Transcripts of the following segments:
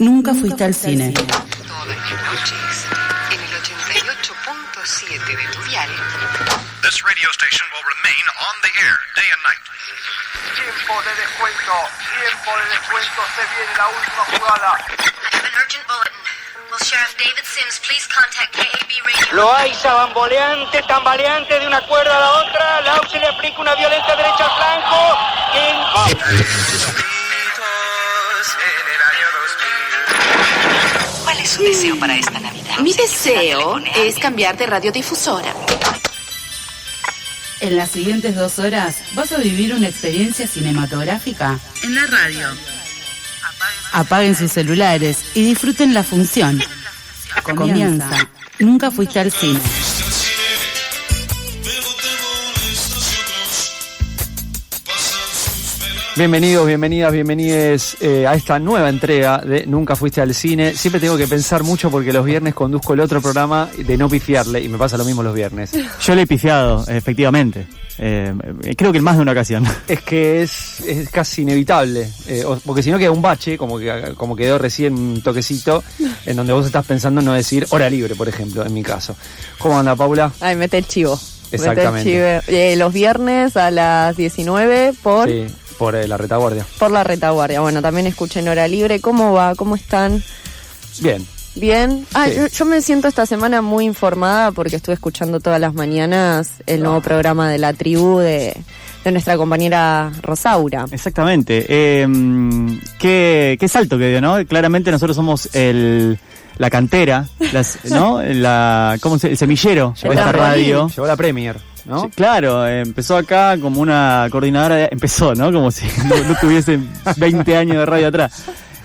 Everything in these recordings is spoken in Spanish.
Nunca fuiste al cine. Todas las noches, en el 88.7 de tu dial. This radio station will remain on the air day and night. Tiempo de descuento, se viene la última jugada. An urgent bulletin. Will Sheriff David Sims please contact KAB Radio? Loaiza tambaleante de una cuerda a la otra. Lau se le aplica una violenta derecha al flanco. ¿Cuál es su deseo para esta Navidad? Mi deseo es cambiar de radiodifusora. En las siguientes 2 horas vas a vivir una experiencia cinematográfica en la radio. Apaguen sus celulares y disfruten la función. Comienza. Nunca fuiste al cine. Bienvenidos, bienvenides a esta nueva entrega de Nunca fuiste al cine. Siempre tengo que pensar mucho porque los viernes conduzco el otro programa de no pifiarle y me pasa lo mismo los viernes. Yo le he pifiado, efectivamente. Creo que en más de una ocasión. Es que es casi inevitable, porque si no queda un bache, como quedó recién un toquecito, en donde vos estás pensando en no decir hora libre, por ejemplo, en mi caso. ¿Cómo anda, Paula? Ay, mete el chivo. Exactamente. Los viernes a las 19 por... Sí, por la retaguardia. Por la retaguardia. Bueno, también escuchen Hora Libre. ¿Cómo va? ¿Cómo están? Bien. Bien. Sí. Yo me siento esta semana muy informada porque estuve escuchando todas las mañanas el nuevo programa de La Tribu de nuestra compañera Rosaura. Exactamente. Qué salto que dio, ¿no? Claramente nosotros somos la cantera, ¿no? El semillero de esta radio. Llegó la Premier, ¿no? Sí, claro, empezó acá como una coordinadora, empezó, ¿no? Como si no tuviese 20 años de radio atrás.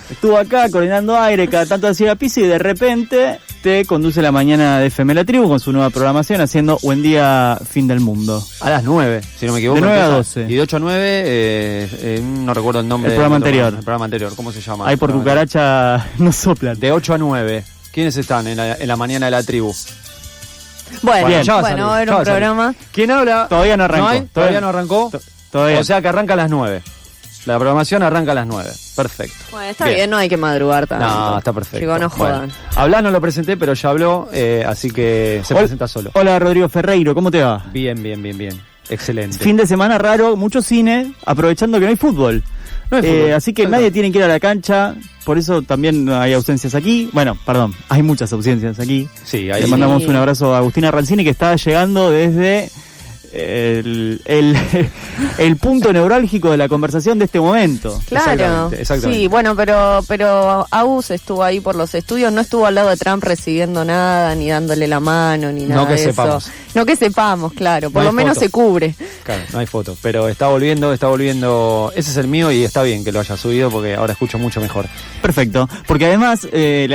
Estuvo acá coordinando aire, cada tanto hacía piso y de repente te conduce la mañana de FM La Tribu con su nueva programación haciendo Buen Día, Fin del Mundo. A las 9, si no me equivoco. De 9 a 12. Y de 8 a 9, no recuerdo el nombre. El programa anterior. El programa anterior, ¿cómo se llama? Ahí por cucaracha no soplan. De 8 a 9. ¿Quiénes están en la mañana de La Tribu? Bueno, ya va a bueno, salir, era un programa. ¿Quién habla? Todavía no arrancó. ¿No hay? ¿Todavía no arrancó? Todavía. O sea que arranca a las 9. La programación arranca a las 9. Perfecto. Bueno, está bien, no hay que madrugar tanto. No, está perfecto. Chicos, no jodan. Bueno, hablar no lo presenté, pero ya habló, así que se presenta solo. Hola, Rodrigo Ferreiro, ¿cómo te va? Bien. Excelente. Fin de semana raro, mucho cine, aprovechando que no hay fútbol. No hay fútbol. Así que nadie tiene que ir a la cancha, por eso también hay ausencias aquí. Bueno, perdón, hay muchas ausencias aquí. Sí, ahí Le mandamos un abrazo a Agustina Rancini, que está llegando desde el punto neurálgico de la conversación de este momento. Claro, Exactamente. Sí, bueno, pero Agus estuvo ahí por los estudios, no estuvo al lado de Trump recibiendo nada, ni dándole la mano, ni nada de eso. No que sepamos, claro, por lo menos se cubre. Claro, no hay foto, pero está volviendo, ese es el mío y está bien que lo haya subido porque ahora escucho mucho mejor. Perfecto, porque además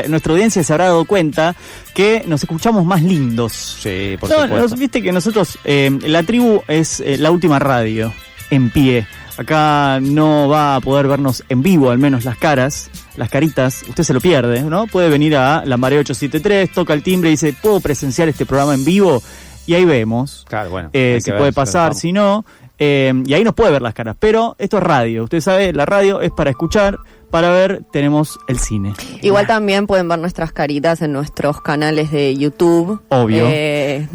nuestra audiencia se habrá dado cuenta que nos escuchamos más lindos. Sí, por supuesto. Viste que nosotros, La Tribu es la última radio en pie. Acá no va a poder vernos en vivo, al menos las caritas, usted se lo pierde, ¿no? Puede venir a la Marea 873, toca el timbre y dice, ¿puedo presenciar este programa en vivo? Y ahí vemos, claro, bueno, si puede pasar, si no, y ahí nos puede ver las caras. Pero esto es radio, usted sabe, la radio es para escuchar. Para ver, tenemos el cine. Igual también pueden ver nuestras caritas en nuestros canales de YouTube. Obvio.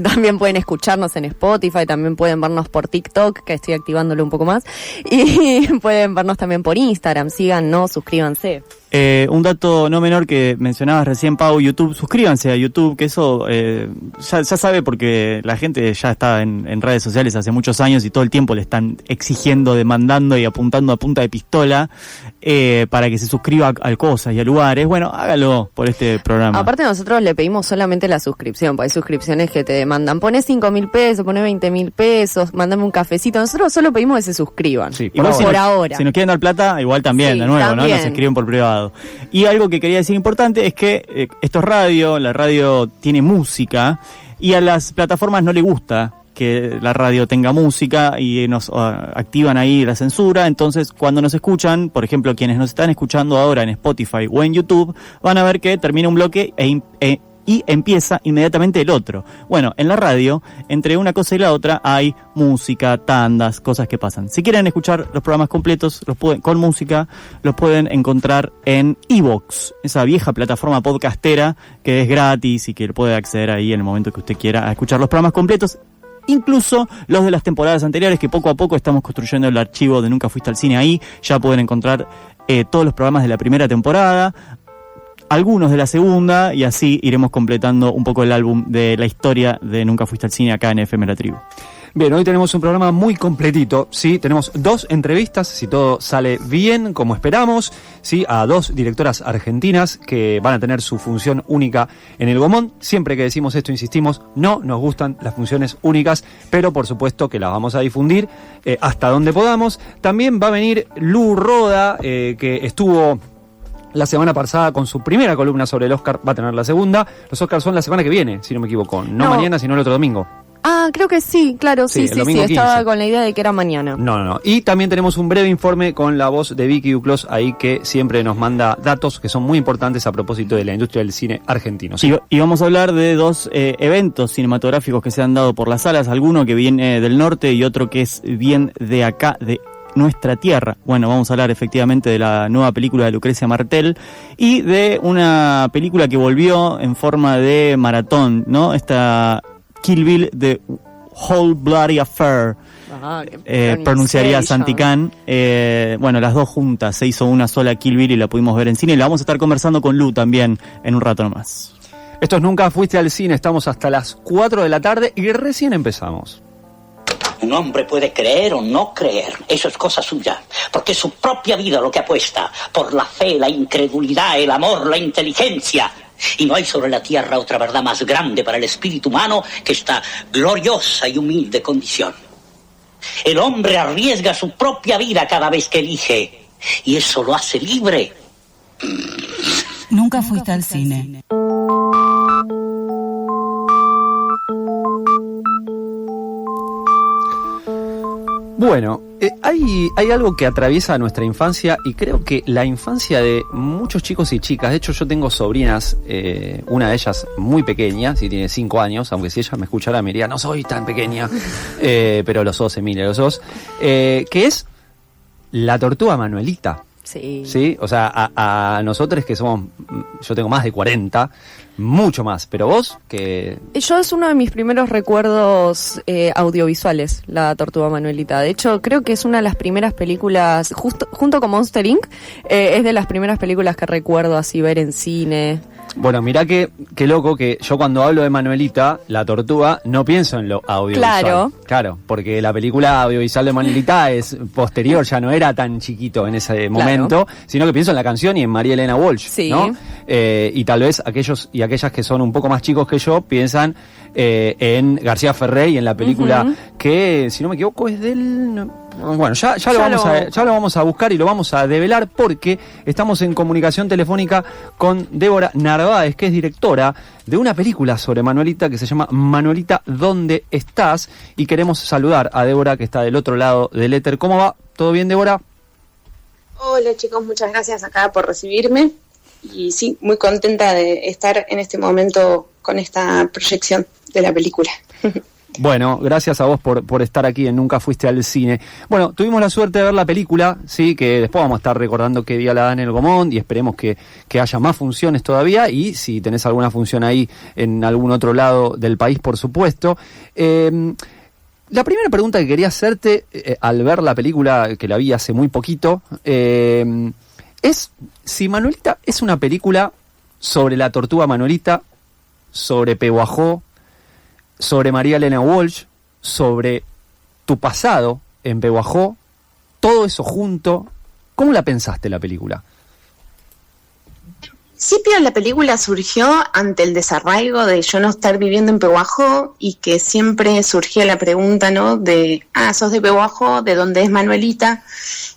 También pueden escucharnos en Spotify, también pueden vernos por TikTok, que estoy activándolo un poco más. Y pueden vernos también por Instagram. Síganos, suscríbanse. Un dato no menor que mencionabas recién, Pau, YouTube. Suscríbanse a YouTube, que eso ya sabe porque la gente ya está en redes sociales hace muchos años y todo el tiempo le están exigiendo, demandando y apuntando a punta de pistola para que se suscriba a cosas y a lugares. Bueno, hágalo por este programa. Aparte nosotros le pedimos solamente la suscripción, porque hay suscripciones que te demandan. Poné 5.000 pesos, poné 20.000 pesos, mandame un cafecito. Nosotros solo pedimos que se suscriban. Sí, por ahora. Si nos quieren dar plata, igual también, sí, de nuevo, también. ¿no? Nos escriben por privado. Y algo que quería decir importante es que esto es radio, la radio tiene música y a las plataformas no le gusta que la radio tenga música y nos activan ahí la censura. Entonces, cuando nos escuchan, por ejemplo, quienes nos están escuchando ahora en Spotify o en YouTube, van a ver que termina un bloque y empieza inmediatamente el otro. Bueno, en la radio, entre una cosa y la otra, hay música, tandas, cosas que pasan. Si quieren escuchar los programas completos con música, los pueden encontrar en iVoox, esa vieja plataforma podcastera que es gratis y que puede acceder ahí en el momento que usted quiera a escuchar los programas completos. Incluso los de las temporadas anteriores, que poco a poco estamos construyendo el archivo de Nunca Fuiste al Cine ahí. Ya pueden encontrar todos los programas de la primera temporada, algunos de la segunda, y así iremos completando un poco el álbum de la historia de Nunca Fuiste al Cine acá en FM La Tribu. Bien, hoy tenemos un programa muy completito, ¿sí? Tenemos 2 entrevistas, si todo sale bien, como esperamos, ¿sí? A 2 directoras argentinas que van a tener su función única en el Gomón. Siempre que decimos esto, insistimos, no nos gustan las funciones únicas, pero por supuesto que las vamos a difundir hasta donde podamos. También va a venir Lu Roda, que estuvo la semana pasada con su primera columna sobre el Oscar, va a tener la segunda. Los Oscars son la semana que viene, si no me equivoco, no mañana, sino el otro domingo. Ah, creo que sí, claro, sí, estaba con la idea de que era mañana. No. Y también tenemos un breve informe con la voz de Vicky Duclos ahí, que siempre nos manda datos que son muy importantes a propósito de la industria del cine argentino. ¿Sí? Y vamos a hablar de 2 eventos cinematográficos que se han dado por las salas, alguno que viene del norte y otro que es bien de acá, de nuestra tierra. Bueno, vamos a hablar efectivamente de la nueva película de Lucrecia Martel y de una película que volvió en forma de maratón, ¿no? Esta Kill Bill de Whole Bloody Affair, pronunciaría Santicán. Bueno, las 2 juntas, se hizo una sola Kill Bill y la pudimos ver en cine. Y la vamos a estar conversando con Lu también en un rato nomás. Esto es Nunca Fuiste al Cine, estamos hasta las 4 de la tarde y recién empezamos. Un hombre puede creer o no creer, eso es cosa suya, porque es su propia vida lo que apuesta por la fe, la incredulidad, el amor, la inteligencia. Y no hay sobre la tierra otra verdad más grande para el espíritu humano que esta gloriosa y humilde condición. El hombre arriesga su propia vida cada vez que elige, y eso lo hace libre. Nunca Fuiste al Cine. Bueno, hay algo que atraviesa nuestra infancia y creo que la infancia de muchos chicos y chicas. De hecho, yo tengo sobrinas, una de ellas muy pequeña, sí tiene 5 años, aunque si ella me escuchara me diría, no soy tan pequeña, pero lo sos, Emilia, lo sos, que es la tortuga Manuelita. Sí. O sea, a nosotros que somos, yo tengo más de 40, mucho más, pero vos que... Yo es uno de mis primeros recuerdos audiovisuales, la Tortuga Manuelita. De hecho, creo que es una de las primeras películas, junto con Monster Inc., es de las primeras películas que recuerdo así ver en cine. Bueno, mirá qué loco que yo cuando hablo de Manuelita, la tortuga, no pienso en lo audiovisual. Claro, porque la película audiovisual de Manuelita es posterior, ya no era tan chiquito en ese momento, sino que pienso en la canción y en María Elena Walsh, ¿no? Y tal vez aquellos y aquellas que son un poco más chicos que yo piensan en García Ferré y en la película que, si no me equivoco, es del... Bueno, ya lo vamos a buscar y lo vamos a develar porque estamos en comunicación telefónica con Débora Narváez, que es directora de una película sobre Manuelita que se llama Manuelita, ¿dónde estás? Y queremos saludar a Débora, que está del otro lado del éter. ¿Cómo va? ¿Todo bien, Débora? Hola, chicos, muchas gracias acá por recibirme. Y sí, muy contenta de estar en este momento con esta proyección de la película. Bueno, gracias a vos por estar aquí en Nunca Fuiste al Cine. Bueno, tuvimos la suerte de ver la película, sí, que después vamos a estar recordando qué día la dan en el Gomón y esperemos que haya más funciones todavía y si tenés alguna función ahí en algún otro lado del país, por supuesto. La primera pregunta que quería hacerte al ver la película, que la vi hace muy poquito, es si Manuelita es una película sobre la tortuga Manuelita, sobre Pehuajó, sobre María Elena Walsh, sobre tu pasado en Pehuajó, todo eso junto. ¿Cómo la pensaste la película? principio la película surgió ante el desarraigo de yo no estar viviendo en Pehuajó y que siempre surgía la pregunta, ¿no? De, sos de Pehuajó, ¿de dónde es Manuelita?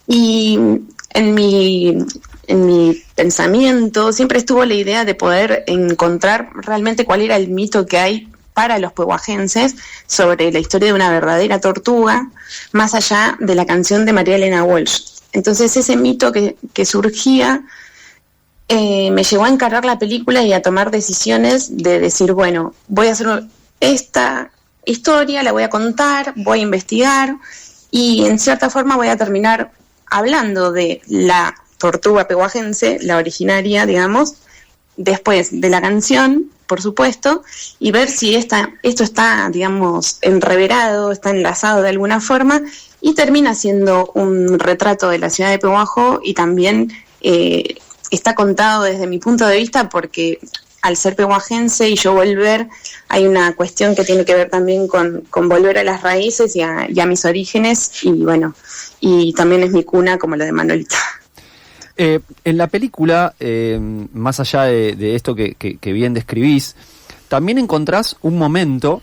Y en mi pensamiento siempre estuvo la idea de poder encontrar realmente cuál era el mito que hay para los pehuajenses sobre la historia de una verdadera tortuga, más allá de la canción de María Elena Walsh. Entonces ese mito que surgía me llevó a encarar la película y a tomar decisiones de decir, bueno, voy a hacer esta historia, la voy a contar, voy a investigar y en cierta forma voy a terminar hablando de la tortuga pehuajense, la originaria, digamos, después de la canción, por supuesto, y ver si esto está, digamos, enreverado, está enlazado de alguna forma, y termina siendo un retrato de la ciudad de Pehuajó y también está contado desde mi punto de vista porque al ser pehuajense y yo volver, hay una cuestión que tiene que ver también con volver a las raíces y a mis orígenes, y bueno, y también es mi cuna como la de Manuelita. En la película, más allá de esto que bien describís, también encontrás un momento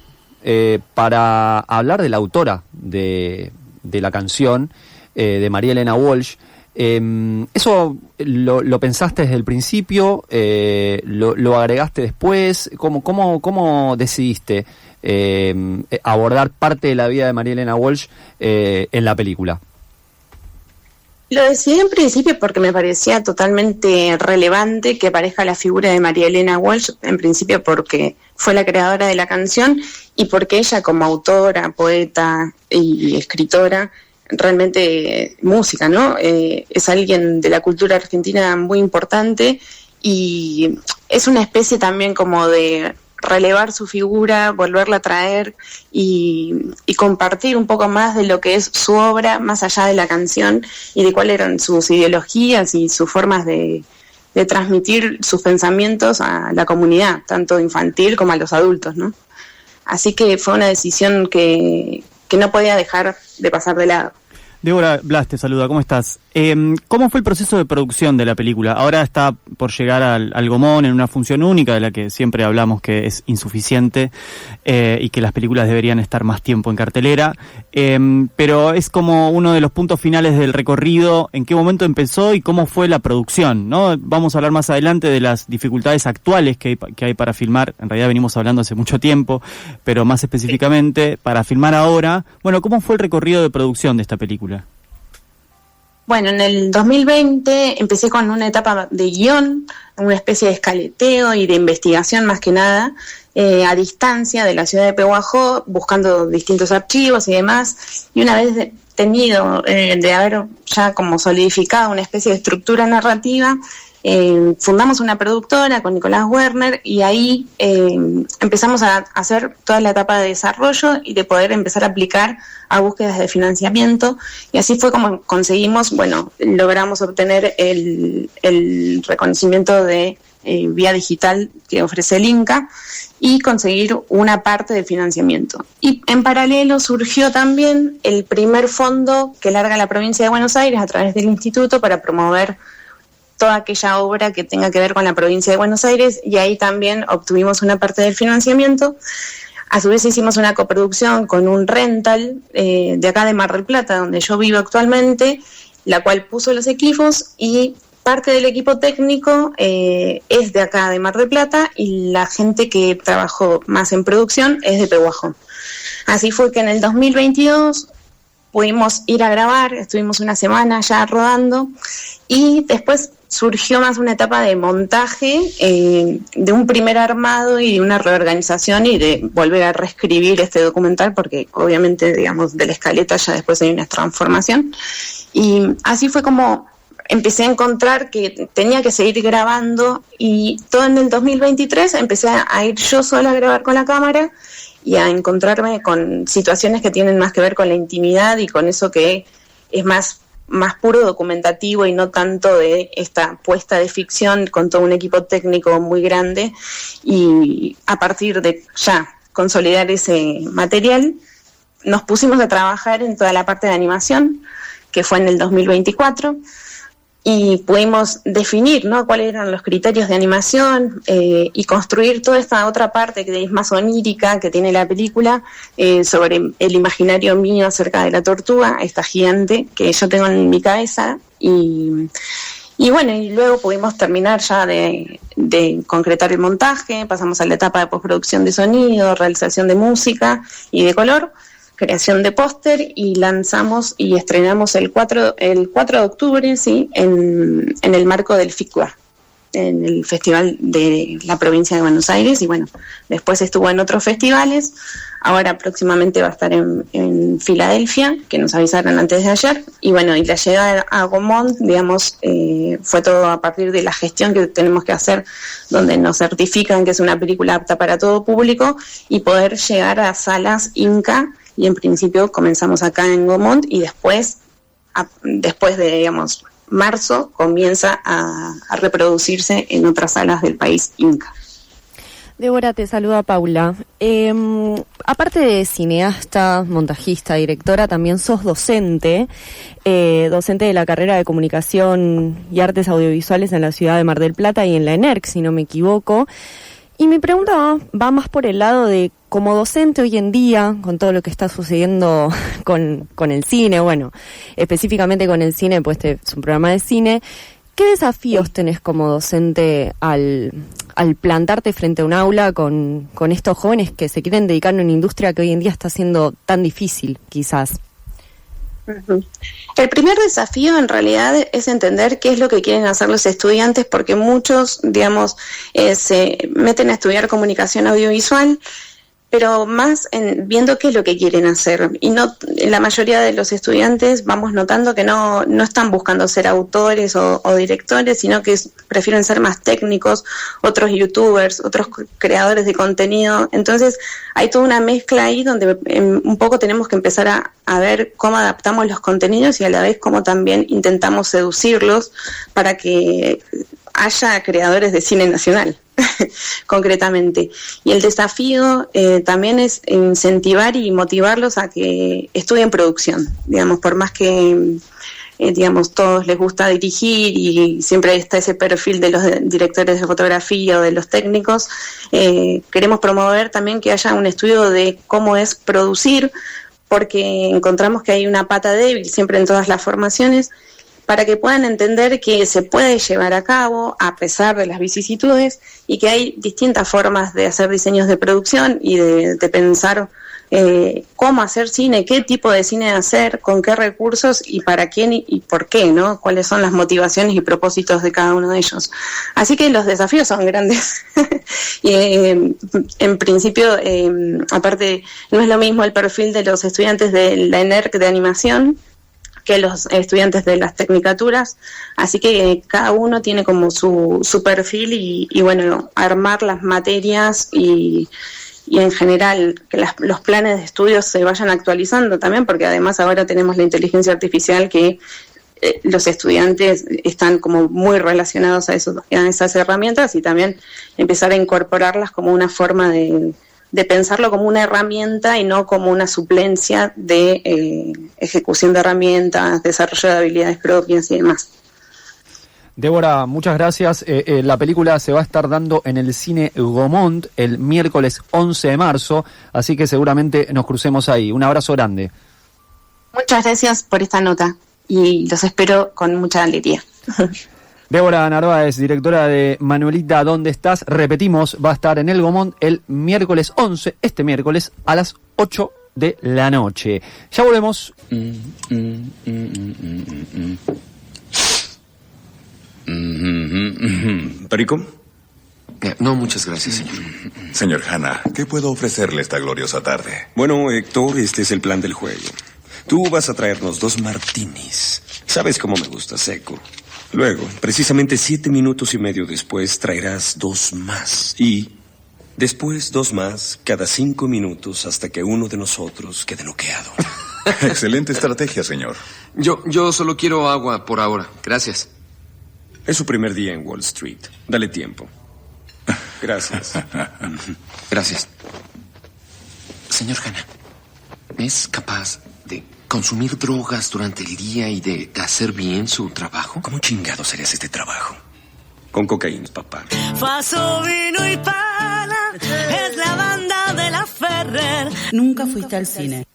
para hablar de la autora de la canción, de María Elena Walsh. ¿Eso lo pensaste desde el principio? ¿Lo agregaste después? ¿Cómo decidiste abordar parte de la vida de María Elena Walsh en la película? Lo decidí en principio porque me parecía totalmente relevante que aparezca la figura de María Elena Walsh, en principio porque fue la creadora de la canción y porque ella como autora, poeta y escritora, realmente música, ¿no? Es alguien de la cultura argentina muy importante y es una especie también como de relevar su figura, volverla a traer y compartir un poco más de lo que es su obra, más allá de la canción y de cuáles eran sus ideologías y sus formas de transmitir sus pensamientos a la comunidad, tanto infantil como a los adultos, ¿no? Así que fue una decisión que no podía dejar de pasar de lado. Débora Blas te saluda, ¿cómo estás? ¿Cómo fue el proceso de producción de la película? Ahora está por llegar al Gomón en una función única, de la que siempre hablamos que es insuficiente y que las películas deberían estar más tiempo en cartelera, pero es como uno de los puntos finales del recorrido. ¿En qué momento empezó y cómo fue la producción, ¿no? Vamos a hablar más adelante de las dificultades actuales que hay para filmar. En realidad venimos hablando hace mucho tiempo, pero más específicamente para filmar ahora. Bueno, ¿cómo fue el recorrido de producción de esta película? Bueno, en el 2020 empecé con una etapa de guión, una especie de escaleteo y de investigación más que nada, a distancia de la ciudad de Pehuajó, buscando distintos archivos y demás, y una vez tenido de haber ya como solidificado una especie de estructura narrativa, fundamos una productora con Nicolás Werner y ahí empezamos a hacer toda la etapa de desarrollo y de poder empezar a aplicar a búsquedas de financiamiento, y así fue como conseguimos, logramos obtener el reconocimiento de vía digital que ofrece el Inca y conseguir una parte del financiamiento. Y en paralelo surgió también el primer fondo que larga la provincia de Buenos Aires a través del instituto para promover toda aquella obra que tenga que ver con la provincia de Buenos Aires, y ahí también obtuvimos una parte del financiamiento. A su vez hicimos una coproducción con un rental de acá de Mar del Plata, donde yo vivo actualmente, la cual puso los equipos, y parte del equipo técnico es de acá de Mar del Plata y la gente que trabajó más en producción es de Pehuajó. Así fue que en el 2022 pudimos ir a grabar, estuvimos una semana ya rodando y después surgió más una etapa de montaje, de un primer armado y de una reorganización y de volver a reescribir este documental porque obviamente, digamos, de la escaleta ya después hay una transformación. Y así fue como empecé a encontrar que tenía que seguir grabando y todo en el 2023 empecé a ir yo sola a grabar con la cámara y a encontrarme con situaciones que tienen más que ver con la intimidad y con eso que es más puro documentativo y no tanto de esta puesta de ficción con todo un equipo técnico muy grande. Y a partir de ya consolidar ese material, nos pusimos a trabajar en toda la parte de animación, que fue en el 2024, y pudimos definir, ¿no?, cuáles eran los criterios de animación y construir toda esta otra parte que es más onírica que tiene la película sobre el imaginario mío acerca de la tortuga, esta gigante que yo tengo en mi cabeza. Y bueno, y luego pudimos terminar ya de concretar el montaje, pasamos a la etapa de postproducción de sonido, realización de música y de color, creación de póster, y lanzamos y estrenamos el 4 de octubre, ¿sí?, en el marco del FICUA, en el Festival de la provincia de Buenos Aires y bueno, después estuvo en otros festivales. Ahora próximamente va a estar en Filadelfia, que nos avisaron antes de ayer. Y bueno, y la llegada a Gaumont, digamos, fue todo a partir de la gestión que tenemos que hacer, donde nos certifican que es una película apta para todo público y poder llegar a salas Inca. Y en principio comenzamos acá en Gaumont y después de, digamos, marzo comienza a reproducirse en otras salas del país Inca. Débora, te saluda Paula. Aparte de cineasta, montajista, directora, también sos docente de la carrera de Comunicación y Artes Audiovisuales en la ciudad de Mar del Plata y en la ENERC, si no me equivoco. Y mi pregunta va más por el lado de, como docente hoy en día, con todo lo que está sucediendo con el cine, bueno, específicamente con el cine, pues este es un programa de cine, ¿qué desafíos tenés como docente al plantarte frente a un aula con estos jóvenes que se quieren dedicar a una industria que hoy en día está siendo tan difícil, quizás? El primer desafío en realidad es entender qué es lo que quieren hacer los estudiantes, porque muchos, digamos, se meten a estudiar comunicación audiovisual, pero más viendo qué es lo que quieren hacer. Y no, la mayoría de los estudiantes vamos notando que no están buscando ser autores o directores, sino que prefieren ser más técnicos, otros youtubers, otros creadores de contenido. Entonces hay toda una mezcla ahí donde un poco tenemos que empezar a ver cómo adaptamos los contenidos y a la vez cómo también intentamos seducirlos para que haya creadores de cine nacional, concretamente. Y el desafío también es incentivar y motivarlos a que estudien producción, digamos, por más que digamos, todos les gusta dirigir y siempre está ese perfil de los directores de fotografía o de los técnicos, queremos promover también que haya un estudio de cómo es producir, porque encontramos que hay una pata débil siempre en todas las formaciones, para que puedan entender que se puede llevar a cabo a pesar de las vicisitudes y que hay distintas formas de hacer diseños de producción y de pensar cómo hacer cine, qué tipo de cine hacer, con qué recursos y para quién y por qué, ¿no? Cuáles son las motivaciones y propósitos de cada uno de ellos. Así que los desafíos son grandes. Y, en principio, aparte, no es lo mismo el perfil de los estudiantes de la ENERC de animación que los estudiantes de las tecnicaturas, así que cada uno tiene como su perfil y bueno, armar las materias y en general que los planes de estudios se vayan actualizando también, porque además ahora tenemos la inteligencia artificial que los estudiantes están como muy relacionados a esas herramientas y también empezar a incorporarlas como una forma de pensarlo como una herramienta y no como una suplencia de ejecución de herramientas, desarrollo de habilidades propias y demás. Débora, muchas gracias. La película se va a estar dando en el cine Gaumont el miércoles 11 de marzo, así que seguramente nos crucemos ahí. Un abrazo grande. Muchas gracias por esta nota y los espero con mucha alegría. Débora Narváez, directora de Manuelita, ¿dónde estás? Repetimos, va a estar en el Gaumont el miércoles 11, este miércoles, a las 8 de la noche. Ya volvemos. ¿Perico? No, muchas gracias, señor. Señor Hanna, ¿qué puedo ofrecerle esta gloriosa tarde? Bueno, Héctor, este es el plan del juego. Tú vas a traernos 2 martinis. Sabes cómo me gusta, seco. Luego, precisamente 7 minutos y medio después, traerás 2 más. Y después 2 más cada 5 minutos hasta que uno de nosotros quede noqueado. Excelente estrategia, señor. Yo solo quiero agua por ahora. Gracias. Es su primer día en Wall Street. Dale tiempo. Gracias. Gracias. Señor Hanna, ¿es capaz de consumir drogas durante el día y de hacer bien su trabajo? ¿Cómo chingados harías este trabajo? Con cocaína, papá. Faso, vino y pala, es la banda de la Ferrer. Nunca fuiste al cine.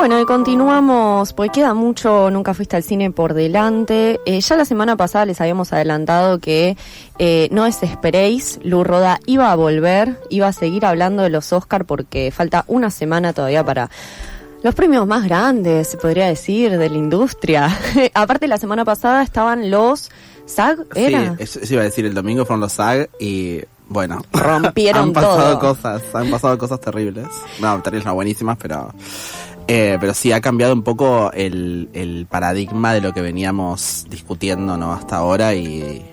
Bueno, y continuamos, porque queda mucho Nunca fuiste al cine por delante. Ya la semana pasada les habíamos adelantado que no desesperéis, Lu Roda iba a volver, iba a seguir hablando de los Oscar porque falta una semana todavía para los premios más grandes, se podría decir, de la industria. Aparte, la semana pasada estaban los SAG, ¿era? Sí, eso iba a decir, el domingo fueron los SAG y... Bueno, rompieron han pasado todo. Han pasado cosas terribles. No, terribles no, buenísimas, pero sí ha cambiado un poco el paradigma de lo que veníamos discutiendo, ¿no? Hasta ahora y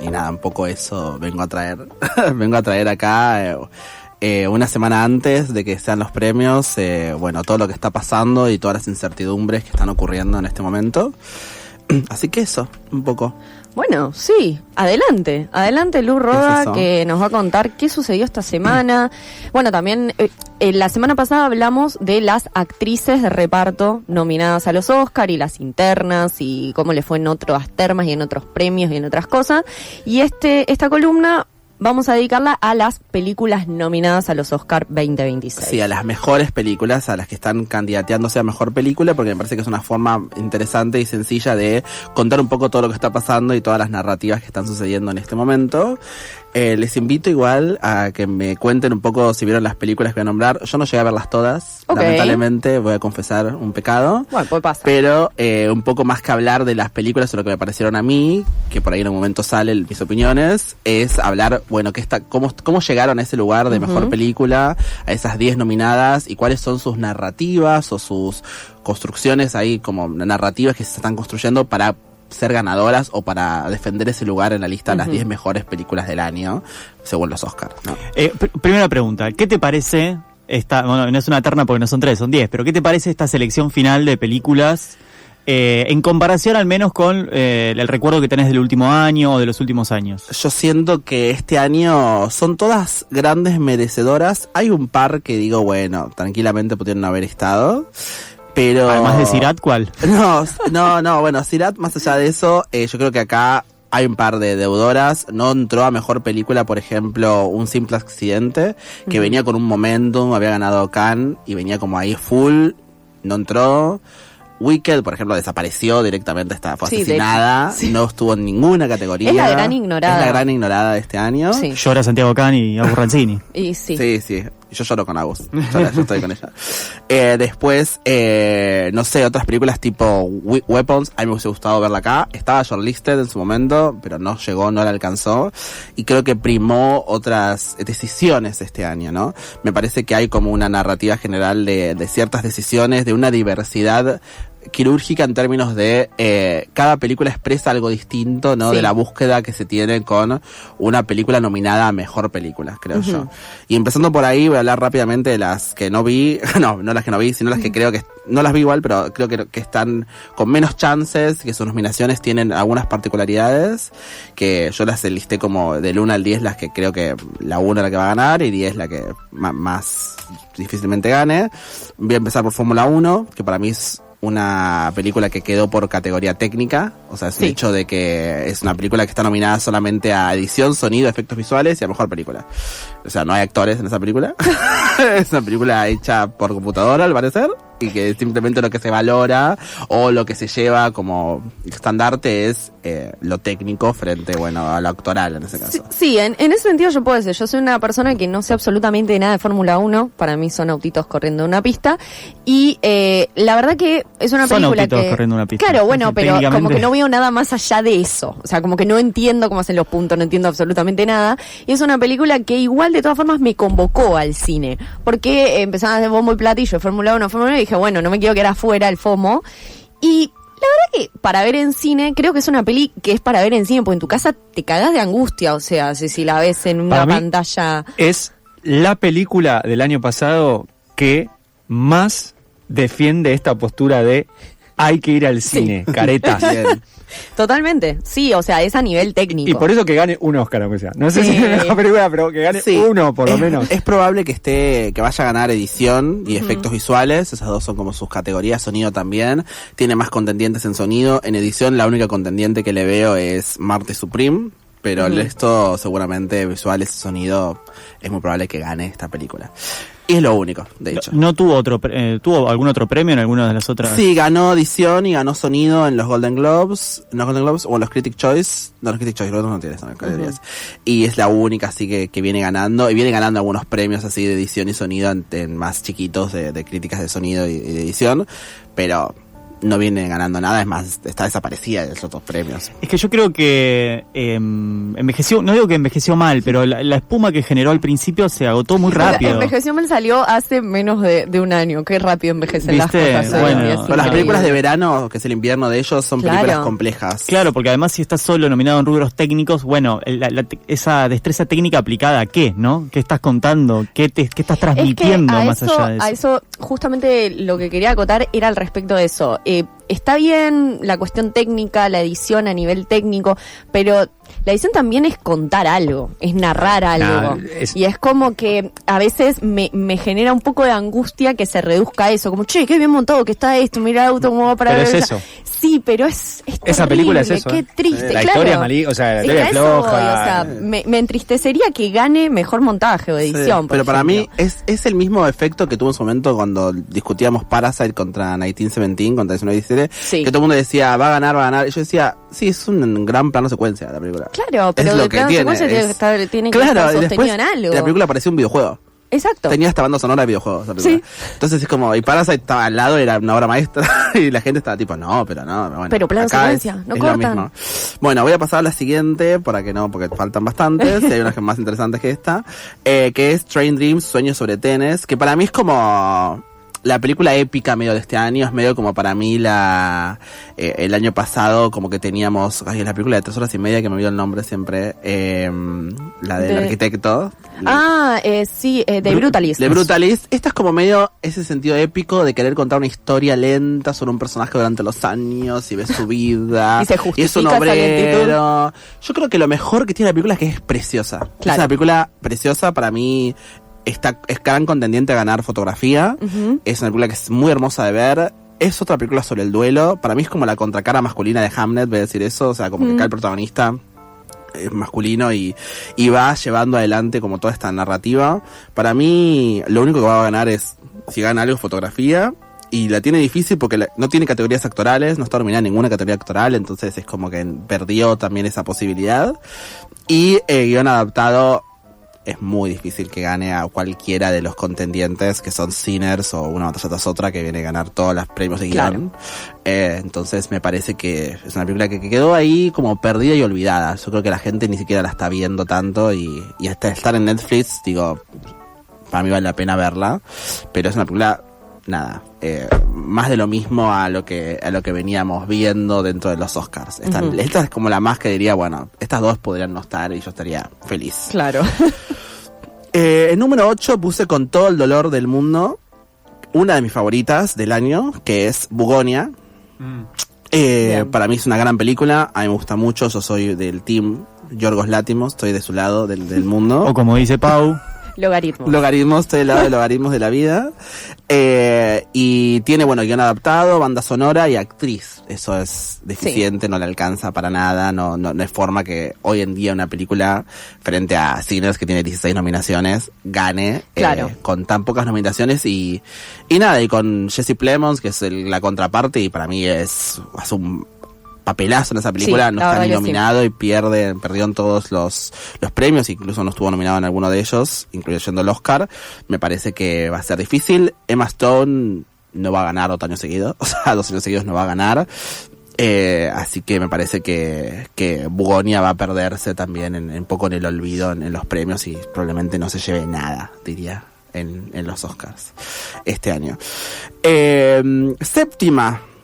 nada, un poco eso vengo a traer acá una semana antes de que sean los premios, bueno, todo lo que está pasando y todas las incertidumbres que están ocurriendo en este momento. Así que eso, un poco. Bueno, sí, adelante Lu Roda, que nos va a contar qué sucedió esta semana. Bueno, también la semana pasada hablamos de las actrices de reparto nominadas a los Oscar y las internas y cómo le fue en otras termas y en otros premios y en otras cosas. Y esta columna vamos a dedicarla a las películas nominadas a los Oscar 2026. Sí, a las mejores películas, a las que están candidateándose a mejor película, porque me parece que es una forma interesante y sencilla de contar un poco todo lo que está pasando y todas las narrativas que están sucediendo en este momento. Les invito igual a que me cuenten un poco si vieron las películas que voy a nombrar. Yo no llegué a verlas todas, lamentablemente, voy a confesar un pecado. Bueno, puede pasar. Pero un poco más que hablar de las películas o lo que me parecieron a mí, que por ahí en un momento salen mis opiniones, es hablar, bueno, cómo llegaron a ese lugar de mejor película, a esas 10 nominadas y cuáles son sus narrativas o sus construcciones ahí como narrativas que se están construyendo para ser ganadoras o para defender ese lugar en la lista de las 10 mejores películas del año, según los Oscars, ¿no? Primera pregunta, ¿qué te parece bueno, no es una terna porque no son 3, son 10, pero qué te parece esta selección final de películas en comparación al menos con el recuerdo que tenés del último año o de los últimos años? Yo siento que este año son todas grandes merecedoras. Hay un par que digo, bueno, tranquilamente pudieron haber estado. Pero... Además de Sirat, ¿cuál? No, bueno, Sirat, más allá de eso, yo creo que acá hay un par de deudoras. No entró a mejor película, por ejemplo, Un simple accidente, que venía con un momentum, había ganado Cannes y venía como ahí full, no entró. Wicked, por ejemplo, desapareció directamente, fue asesinada, no estuvo en ninguna categoría. Es la gran ignorada. Es la gran ignorada de este año. Sí. Llora Santiago Can y Agus Rancini. Y sí. Sí. Yo lloro con Agus. Yo estoy con ella. Después, no sé, otras películas tipo Weapons, a mí me hubiese gustado verla acá. Estaba shortlisted en su momento, pero no llegó, no la alcanzó. Y creo que primó otras decisiones este año, ¿no? Me parece que hay como una narrativa general de ciertas decisiones, de una diversidad quirúrgica en términos de cada película expresa algo distinto, ¿no? Sí. De la búsqueda que se tiene con una película nominada a mejor película, creo yo. Y empezando por ahí, voy a hablar rápidamente de las que no vi, no las que no vi, sino las que creo que, no las vi igual, pero creo que están con menos chances, que sus nominaciones tienen algunas particularidades, que yo las listé como del 1 al 10, las que creo que la 1 es la que va a ganar y 10 la que más difícilmente gane. Voy a empezar por Fórmula 1, que para mí es una película que quedó por categoría técnica, o sea, es el hecho de que es una película que está nominada solamente a edición, sonido, efectos visuales y a mejor película. O sea, no hay actores en esa película. Es una película hecha por computadora, al parecer, y que simplemente lo que se valora o lo que se lleva como estandarte es lo técnico frente, bueno, a lo actoral en ese caso. Sí, en ese sentido yo puedo decir, yo soy una persona que no sé absolutamente nada de Fórmula 1, para mí son autitos corriendo una pista, y la verdad que es una película son autitos corriendo una pista. Claro, bueno, pero como que no veo nada más allá de eso, o sea, como que no entiendo cómo hacen los puntos, no entiendo absolutamente nada, y es una película que igual de todas formas me convocó al cine, porque empezaban a hacer bombo y platillo, Fórmula 1, y dije, bueno, no me quiero quedar afuera el FOMO, y la verdad que para ver en cine, creo que es una peli que es para ver en cine, porque en tu casa te cagás de angustia, o sea, si la ves en una pantalla. Es la película del año pasado que más defiende esta postura de hay que ir al cine, careta. Totalmente, sí, o sea, es a nivel técnico. Y por eso que gane un Oscar, aunque sea. No sé si es la mejor película, pero que gane uno, por lo menos. Es probable que vaya a ganar edición y efectos visuales. Esas dos son como sus categorías. Sonido también. Tiene más contendientes en sonido. En edición, la única contendiente que le veo es Marte Supreme. Pero el resto, seguramente, visuales y sonido, es muy probable que gane esta película. Y es lo único, de hecho. ¿No tuvo tuvo algún otro premio en alguna de las otras? Sí, ganó edición y ganó sonido en los Golden Globes, o en los Critic Choice. No, los Critic Choice, los otros no tienen categorías. Y es la única así que viene ganando. Y viene ganando algunos premios así de edición y sonido en más chiquitos de críticas de sonido y de edición. Pero no viene ganando nada, es más, está desaparecida de los otros premios. Es que yo creo que envejeció, no digo que envejeció mal, pero la espuma que generó al principio se agotó muy rápido. Envejeció mal salió hace menos de un año, qué rápido envejecen las cosas. Bueno, las películas de verano, que es el invierno de ellos, son películas complejas. Claro, porque además si estás solo nominado en rubros técnicos, bueno, esa destreza técnica aplicada a qué, ¿no? ¿Qué estás contando? ¿Qué estás transmitiendo más allá de eso? A eso, justamente lo que quería acotar era al respecto de eso. Está bien la cuestión técnica, la edición a nivel técnico, pero la edición también es contar algo, es narrar algo. Y es como que a veces me genera un poco de angustia que se reduzca a eso, como, che, qué bien montado que está esto, mira el auto cómo va para ver. Pero es eso. Sí, pero es esa película es eso. Qué triste, la historia es malí, o sea, la historia es floja. O sea, me entristecería que gane mejor montaje o edición. Sí, pero para mí es el mismo efecto que tuvo en su momento cuando discutíamos Parasite contra 1917, contra 1917, que todo el mundo decía, va a ganar. Y yo decía, sí, es un gran plano secuencia la película. Claro, pero el plano secuencia tiene que estar sostenido en algo. La película parecía un videojuego. Exacto. Tenía esta banda sonora de videojuegos. Sí. Entonces es como, y Parasite estaba al lado, era una obra maestra, y la gente estaba tipo, no. Bueno, pero plano secuencia, no cortan. Lo mismo. Bueno, voy a pasar a la siguiente, porque faltan bastantes, y hay unas más interesantes que esta, que es Train Dreams, Sueños sobre Tenes, que para mí es como la película épica medio de este año, es medio como para mí el año pasado, como que teníamos, la película de 3 horas y media, que me olvido el nombre siempre, la del arquitecto. Sí, de Brutalist. De Brutalist. Esta es como medio ese sentido épico de querer contar una historia lenta sobre un personaje durante los años y ves su vida. Y se justifica y es un obrero. Yo creo que lo mejor que tiene la película es que es preciosa. Claro. Es una película preciosa, para mí es gran contendiente a ganar fotografía. Es una película que es muy hermosa de ver. Es otra película sobre el duelo. Para mí es como la contracara masculina de Hamlet, voy a decir eso. O sea, como que acá el protagonista es masculino y va llevando adelante como toda esta narrativa. Para mí, lo único que va a ganar es, si gana algo, fotografía. Y la tiene difícil porque no tiene categorías actorales, no está nominada en ninguna categoría actoral, entonces es como que perdió también esa posibilidad. Y guión adaptado, es muy difícil que gane a cualquiera de los contendientes, que son Sinners o Una batalla tras otra, que viene a ganar todos los premios de guión. Claro. Entonces me parece que es una película que quedó ahí como perdida y olvidada. Yo creo que la gente ni siquiera la está viendo tanto y hasta estar en Netflix, digo, para mí vale la pena verla, pero es una película, nada, más de lo mismo a lo que veníamos viendo dentro de los Oscars. Esta es como la más que diría, bueno, estas dos podrían no estar y yo estaría feliz. Claro. En número 8 puse Con todo el dolor del mundo, una de mis favoritas del año, que es Bugonia. Para mí es una gran película, a mí me gusta mucho, yo soy del team Yorgos Lanthimos, estoy de su lado del mundo. O como dice Pau, Logaritmos, estoy del lado de logaritmos de la vida. Y tiene, guión adaptado, banda sonora y actriz. Eso es deficiente, no le alcanza para nada. No es forma que hoy en día una película, frente a Sinners, que tiene 16 nominaciones, gane. Claro. Con tan pocas nominaciones y nada, y con Jesse Plemons, que es la contraparte, y para mí hace un papelazo en esa película, no está ni nominado y perdió en todos los premios, incluso no estuvo nominado en alguno de ellos, incluyendo el Oscar. Me parece que va a ser difícil. Emma Stone no va a ganar otro año seguido, o sea, 2 años seguidos no va a ganar. Así que me parece que Bugonia va a perderse también un poco en el olvido en los premios y probablemente no se lleve nada, diría, en los Oscars este año.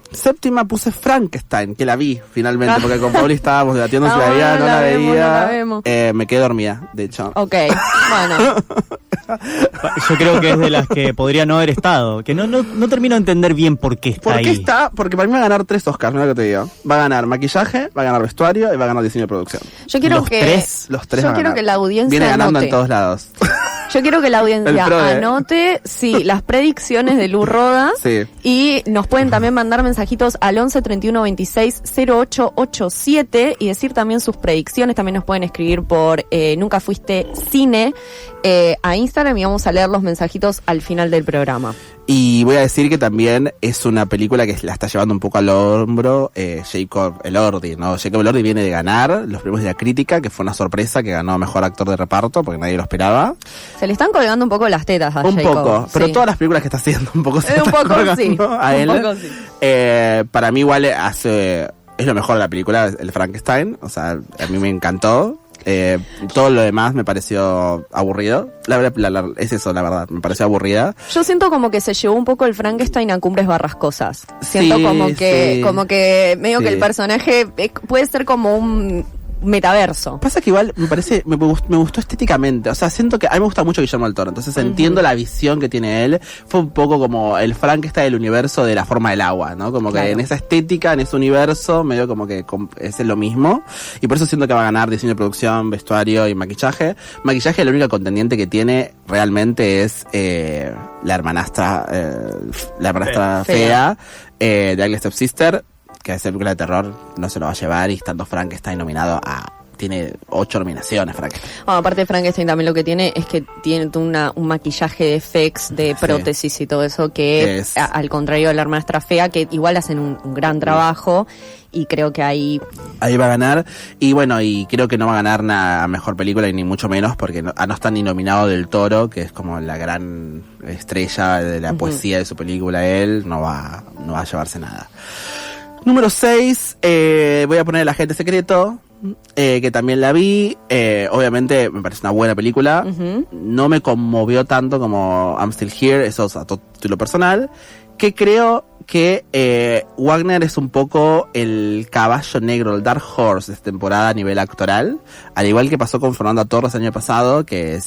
Séptima puse Frankenstein, que la vi finalmente, porque con Pauli estábamos debatiendo si la veía, no la veía. Me quedé dormida, de hecho. Ok, bueno. Yo creo que es de las que podría no haber estado, que no termino de entender bien por qué está ahí. ¿Por qué está? Porque para mí va a ganar 3 Oscars, mira lo que te digo. Va a ganar maquillaje, va a ganar vestuario y va a ganar diseño de producción. Yo quiero los tres yo quiero que la audiencia viene ganando note. en todos lados. Yo quiero que la audiencia anote las predicciones de Lu Roda. Sí. Y nos pueden también mandar mensajitos al 11 31 26 0887 y decir también sus predicciones. También nos pueden escribir por Nunca Fuiste Cine a Instagram y vamos a leer los mensajitos al final del programa. Y voy a decir que también es una película que la está llevando un poco al hombro Jacob Elordi, ¿no? Jacob Elordi viene de ganar los premios de la crítica, que fue una sorpresa, que ganó Mejor Actor de Reparto, porque nadie lo esperaba. Se le están colgando un poco las tetas a un Jacob. Un poco, pero sí. Todas las películas que está haciendo un poco se un están poco colgando sí. a él. Un poco sí. Para mí igual es lo mejor de la película, el Frankenstein, o sea, a mí me encantó. Todo lo demás me pareció aburrido. Es eso, la verdad, me pareció aburrida. Yo siento como que se llevó un poco el Frankenstein a Cumbres Barrascosas. Siento sí, como que medio sí. que el personaje puede ser como un metaverso. Pasa que igual me gustó estéticamente, o sea, siento que a mí me gusta mucho Guillermo del Toro, entonces entiendo la visión que tiene él. Fue un poco como el Frankenstein del universo de La Forma del Agua, ¿no? Como que en esa estética, en ese universo, medio como que es lo mismo, y por eso siento que va a ganar diseño de producción, vestuario y maquillaje. Maquillaje, la única contendiente que tiene realmente es la hermanastra fea de Ugly Stepsister, que es película de terror, no se lo va a llevar, y estando Frankenstein nominado tiene 8 nominaciones, Frankenstein. Bueno, aparte de Frankenstein también lo que tiene es que tiene un maquillaje de effects, de prótesis y todo eso, que es al contrario de la hermanastra fea, que igual hacen un gran trabajo, y creo que ahí va a ganar. Y bueno, y creo que no va a ganar a mejor película, y ni mucho menos, porque no está ni nominado Del Toro, que es como la gran estrella de la poesía de su película. Él no va a llevarse nada. Número 6, voy a poner El Agente Secreto, que también la vi. Obviamente me parece una buena película. No me conmovió tanto como I'm Still Here, eso es a título personal. Que creo que Wagner es un poco el caballo negro, el Dark Horse de esta temporada a nivel actoral. Al igual que pasó con Fernanda Torres el año pasado, que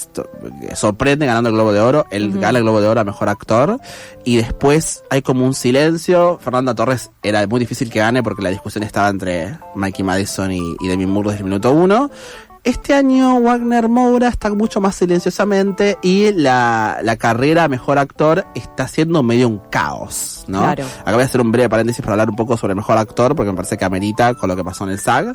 sorprende ganando el Globo de Oro. Él gana el Globo de Oro a Mejor Actor. Y después hay como un silencio. Fernanda Torres era muy difícil que gane porque la discusión estaba entre Mikey Madison y Demi Moore desde el minuto 1. Este año Wagner Moura está mucho más silenciosamente, y la carrera a Mejor Actor está siendo medio un caos, ¿no? Claro. Acá voy a hacer un breve paréntesis para hablar un poco sobre Mejor Actor, porque me parece que amerita con lo que pasó en el SAG.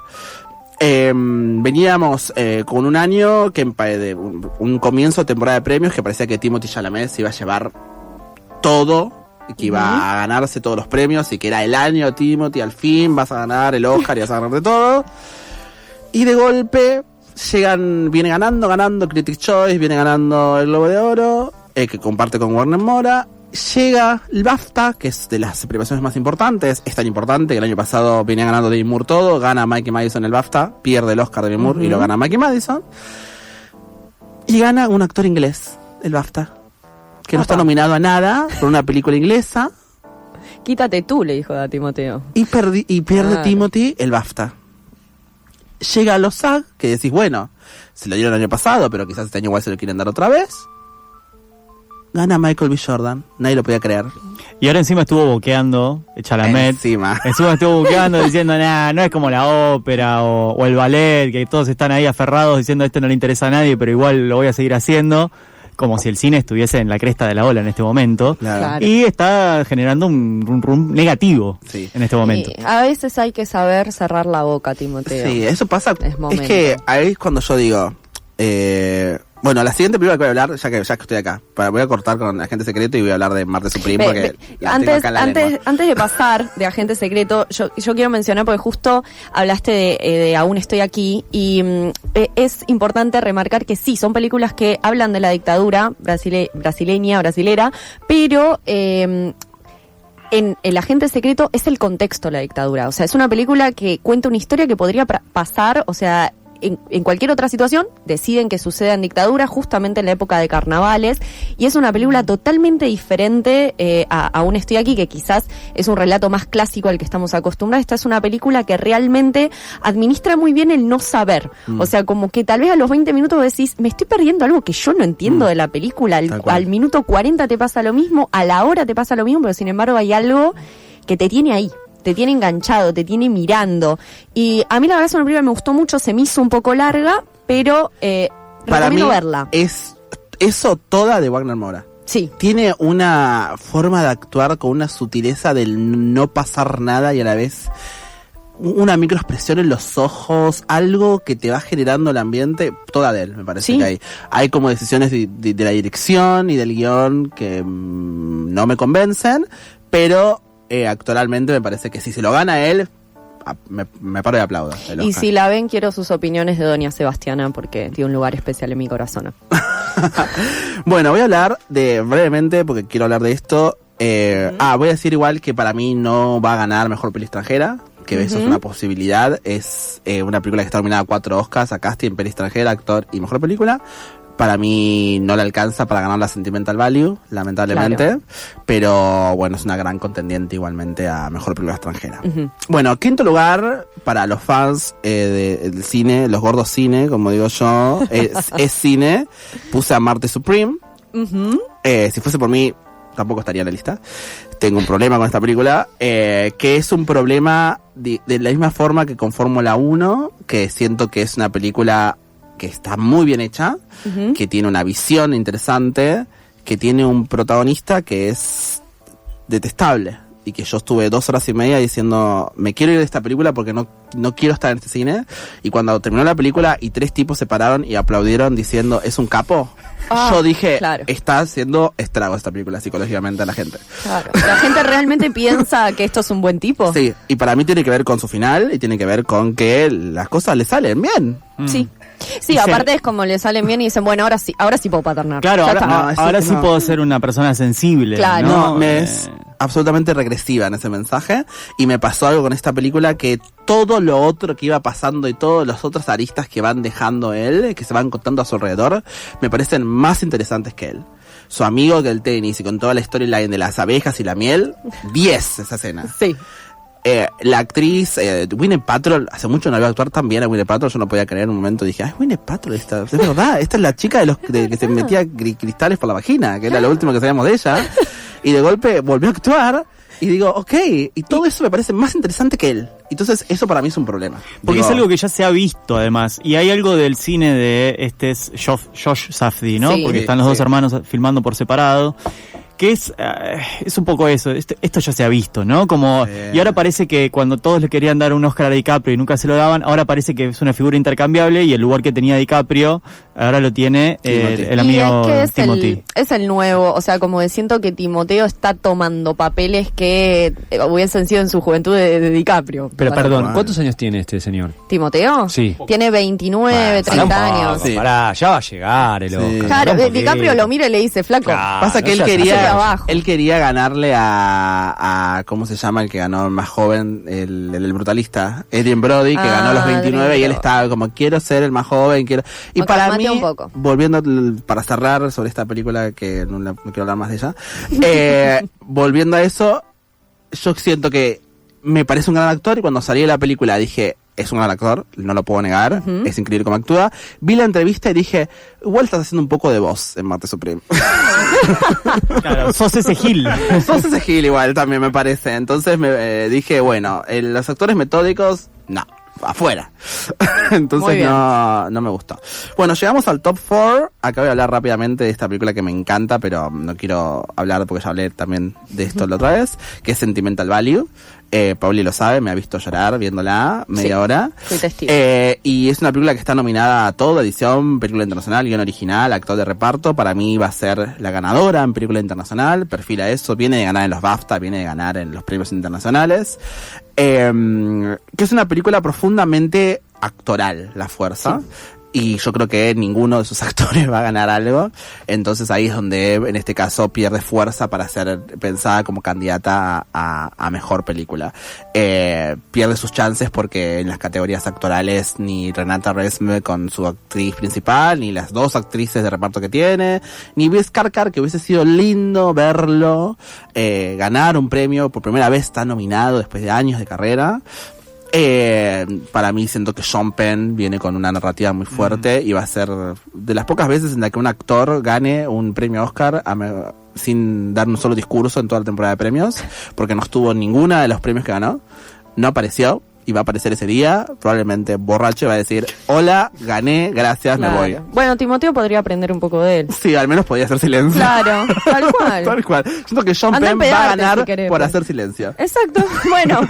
Veníamos con un año de un comienzo de temporada de premios que parecía que Timothée Chalamet se iba a llevar todo, que iba a ganarse todos los premios, y que era el año Timothée, al fin vas a ganar el Oscar y vas a ganar de todo. Y de golpe viene ganando Critics' Choice, viene ganando el Globo de Oro, que comparte con Wagner Moura. Llega el BAFTA, que es de las premiaciones más importantes. Es tan importante que el año pasado venía ganando Demi Moore todo, gana Mikey Madison el BAFTA, pierde el Oscar de Demi Moore y lo gana Mikey Madison. Y gana un actor inglés el BAFTA, que no está nominado a nada por una película inglesa. Quítate tú, le dijo a Timoteo. Y pierde Timothy el BAFTA. Llega a los SAG, que decís, bueno, se lo dieron el año pasado, pero quizás este año igual se lo quieren dar otra vez. Gana Michael B. Jordan, nadie lo podía creer. Y ahora encima estuvo boqueando Chalamet. Encima estuvo boqueando diciendo, no es como la ópera o el ballet, que todos están ahí aferrados diciendo esto no le interesa a nadie, pero igual lo voy a seguir haciendo. Como si el cine estuviese en la cresta de la ola en este momento. Claro. Y está generando un rum negativo en este momento. Sí, a veces hay que saber cerrar la boca, Timoteo. Sí, eso pasa. Es que ahí es cuando yo digo, bueno, la siguiente película que voy a hablar, ya que estoy acá, voy a cortar con Agente Secreto y voy a hablar de Marte Supreme, porque antes de pasar de Agente Secreto, yo quiero mencionar, porque justo hablaste de Aún Estoy Aquí, y es importante remarcar que sí, son películas que hablan de la dictadura brasilera, pero en El Agente Secreto es el contexto de la dictadura. O sea, es una película que cuenta una historia que podría pasar, o sea, en cualquier otra situación. Deciden que suceda en dictadura, justamente en la época de carnavales, y es una película totalmente diferente a Aún Estoy Aquí, que quizás es un relato más clásico al que estamos acostumbrados. Esta es una película que realmente administra muy bien el no saber. O sea, como que tal vez a los 20 minutos decís, me estoy perdiendo algo que yo no entiendo de la película. Al minuto 40 te pasa lo mismo, a la hora te pasa lo mismo, pero sin embargo hay algo que te tiene ahí, te tiene enganchado, te tiene mirando. Y a mí la verdad es una película que me gustó mucho, se me hizo un poco larga, pero para mí verla. Es eso toda de Wagner Moura. Sí. Tiene una forma de actuar con una sutileza del no pasar nada y a la vez una microexpresión en los ojos, algo que te va generando el ambiente, toda de él, me parece. Sí. Que hay como decisiones de la dirección y del guión que no me convencen, pero actualmente me parece que si se lo gana él, me paro y aplaudo. Y si la ven, quiero sus opiniones de Doña Sebastiana, porque tiene un lugar especial en mi corazón. Bueno, voy a hablar brevemente, porque quiero hablar de esto. Voy a decir igual que para mí no va a ganar Mejor Peli Extranjera, que eso es una posibilidad. Es una película que está nominada a 4 Oscars, a Casting, Peli Extranjera, Actor y Mejor Película. Para mí no le alcanza para ganar la Sentimental Value, lamentablemente. Claro. Pero bueno, es una gran contendiente igualmente a Mejor Película Extranjera. Bueno, quinto lugar para los fans del cine, los gordos cine, como digo yo, es cine. Puse a Marte Supreme. Si fuese por mí, tampoco estaría en la lista. Tengo un problema con esta película, que es un problema de la misma forma que con Fórmula 1, que siento que es una película que está muy bien hecha, que tiene una visión interesante, que tiene un protagonista que es detestable, y que yo estuve 2 horas y media diciendo, me quiero ir de esta película porque no quiero estar en este cine, y cuando terminó la película y 3 tipos se pararon y aplaudieron diciendo, es un capo, yo dije, está haciendo estragos esta película psicológicamente a la gente. Claro. ¿La gente realmente piensa que esto es un buen tipo? Sí, y para mí tiene que ver con su final, y tiene que ver con que las cosas le salen bien. Sí. Sí, aparte es como le salen bien y dicen, bueno, ahora sí puedo paternar. Claro, ahora sí puedo ser una persona sensible. Claro. No, es absolutamente regresiva en ese mensaje, y me pasó algo con esta película, que todo lo otro que iba pasando y todos los otros aristas que van dejando él, que se van contando a su alrededor, me parecen más interesantes que él. Su amigo del tenis y con toda la storyline de las abejas y la miel, 10 esa escena. Sí. La actriz Gwyneth Paltrow, hace mucho no había actuar tan bien a Gwyneth Paltrow, yo no podía creer en un momento, dije, Gwyneth Paltrow, es verdad, esta es la chica que se metía cristales por la vagina, que era lo último que sabíamos de ella, y de golpe volvió a actuar, y digo, ok, y todo eso me parece más interesante que él. Entonces eso para mí es un problema. Porque es algo que ya se ha visto además, y hay algo del cine de es Josh Safdie, ¿no? Porque están los dos hermanos filmando por separado, que es un poco eso, esto ya se ha visto, ¿no? Como y ahora parece que cuando todos le querían dar un Oscar a DiCaprio y nunca se lo daban, ahora parece que es una figura intercambiable, y el lugar que tenía DiCaprio ahora lo tiene el amigo Timothy. Es el nuevo, o sea, como siento que Timoteo está tomando papeles que hubiesen sido en su juventud de DiCaprio. Pero perdón, ¿cuántos años tiene este señor? ¿Timoteo? Sí. Tiene 29, 30 años. Sí. Pará, ya va a llegar el Oscar. Claro, DiCaprio lo mira y le dice, flaco. Claro, pasa que él quería ganarle a ¿cómo se llama el que ganó más joven? El brutalista, Adrien Brody, que ganó a los 29, y él estaba como, quiero ser el más joven, quiero... Y para mí, volviendo para cerrar sobre esta película, que no quiero hablar más de ella, volviendo a eso, yo siento que me parece un gran actor, y cuando salí de la película dije, es un gran actor, no lo puedo negar, es increíble cómo actúa. Vi la entrevista y dije, igual estás haciendo un poco de voz en Marte Supreme. Claro, sos ese Gil. Sos ese Gil igual también me parece. Entonces me dije, bueno, los actores metódicos, no, afuera. Entonces no me gustó. Bueno, llegamos al top 4. Acá voy a hablar rápidamente de esta película que me encanta, pero no quiero hablar porque ya hablé también de esto la otra vez, que es Sentimental Value. Pauli lo sabe, me ha visto llorar viéndola media hora. Soy testigo. Y es una película que está nominada a todo, edición, película internacional, guión original, actor de reparto. Para mí va a ser la ganadora en película internacional, perfila eso, viene de ganar en los BAFTA, viene de ganar en los premios internacionales. Que es una película profundamente actoral, La Fuerza. Sí. Y yo creo que ninguno de sus actores va a ganar algo. Entonces ahí es donde, en este caso, pierde fuerza para ser pensada como candidata a mejor película. Pierde sus chances porque en las categorías actorales ni Renata Resme con su actriz principal, ni las 2 actrices de reparto que tiene, ni Bill Skarsgård, que hubiese sido lindo verlo ganar un premio. Por primera vez está nominado después de años de carrera. Para mí siento que Sean Penn viene con una narrativa muy fuerte y va a ser de las pocas veces en la que un actor gane un premio Oscar sin dar un solo discurso en toda la temporada de premios, porque no estuvo en ninguna de los premios que ganó, no apareció, y va a aparecer ese día, probablemente borracho, y va a decir, hola, gané, gracias, Claro. me voy. Bueno, Timoteo podría aprender un poco de él. Sí, al menos podía hacer silencio. Claro, tal cual. Tal cual. Siento que Sean Anda a Penn va a empedarte, ganar si querés, por pues. hacer silencio. Exacto. Bueno,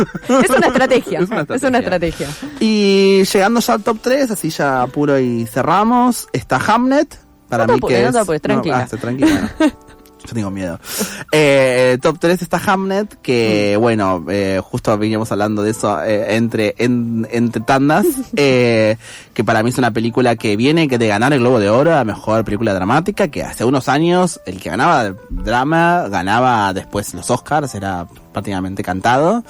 es una estrategia. Es una estrategia. Y llegando ya al top 3, así ya apuro y cerramos, está Hamnet. Para No te mí apures, que no es... te apures, tranquila. Tranquila. Yo tengo miedo. Top 3 está Hamnet, que bueno, justo veníamos hablando de eso entre tandas, que para mí es una película que viene de ganar el Globo de Oro a Mejor Película Dramática, que hace unos años el que ganaba drama ganaba después los Oscars, era prácticamente cantado.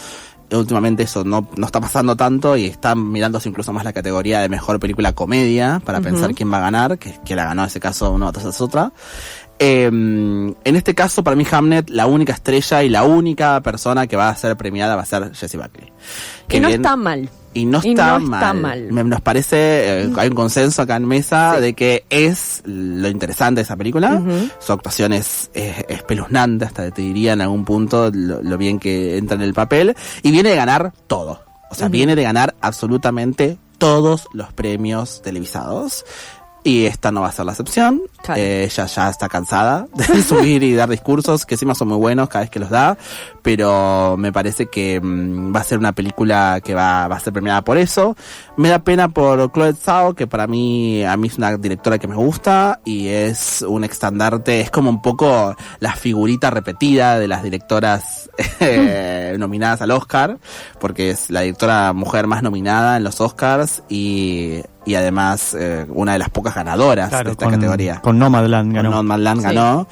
Últimamente eso no está pasando tanto y están mirándose incluso más la categoría de Mejor Película Comedia para pensar quién va a ganar, que la ganó en ese caso una tras otra. En este caso, para mí Hamnet, la única estrella y la única persona que va a ser premiada va a ser Jessie Buckley. Que no está mal. Y no está mal. Nos parece, hay un consenso acá en mesa de que es lo interesante de esa película. Su actuación es espeluznante, hasta te diría en algún punto lo bien que entra en el papel. Y viene de ganar todo. O sea, viene de ganar absolutamente todos los premios televisados. Y esta no va a ser la excepción. Claro. Ella ya está cansada de subir y dar discursos, que encima son muy buenos cada vez que los da. Pero me parece que va a ser una película que va a ser premiada por eso. Me da pena por Chloe Zhao, que a mí es una directora que me gusta. Y es un estandarte, es como un poco la figurita repetida de las directoras nominadas al Oscar. Porque es la directora mujer más nominada en los Oscars y además una de las pocas ganadoras de esta categoría. Con Nomadland ganó. Con Nomadland ganó.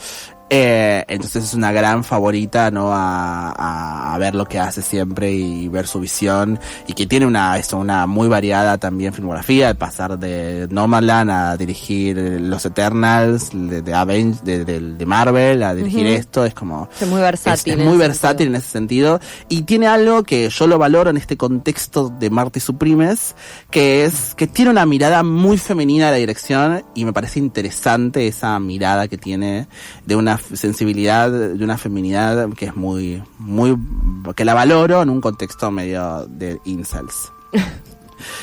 Entonces es una gran favorita, ¿no? A ver lo que hace siempre y ver su visión, y que tiene una muy variada también filmografía, de pasar de Nomadland a dirigir los Eternals de Marvel, a dirigir esto, es como Es muy versátil. es muy versátil en ese sentido, y tiene algo que yo lo valoro en este contexto de Marty Suprimes, que es que tiene una mirada muy femenina de la dirección, y me parece interesante esa mirada que tiene de una sensibilidad, de una feminidad que es muy, muy, que la valoro en un contexto medio de incels.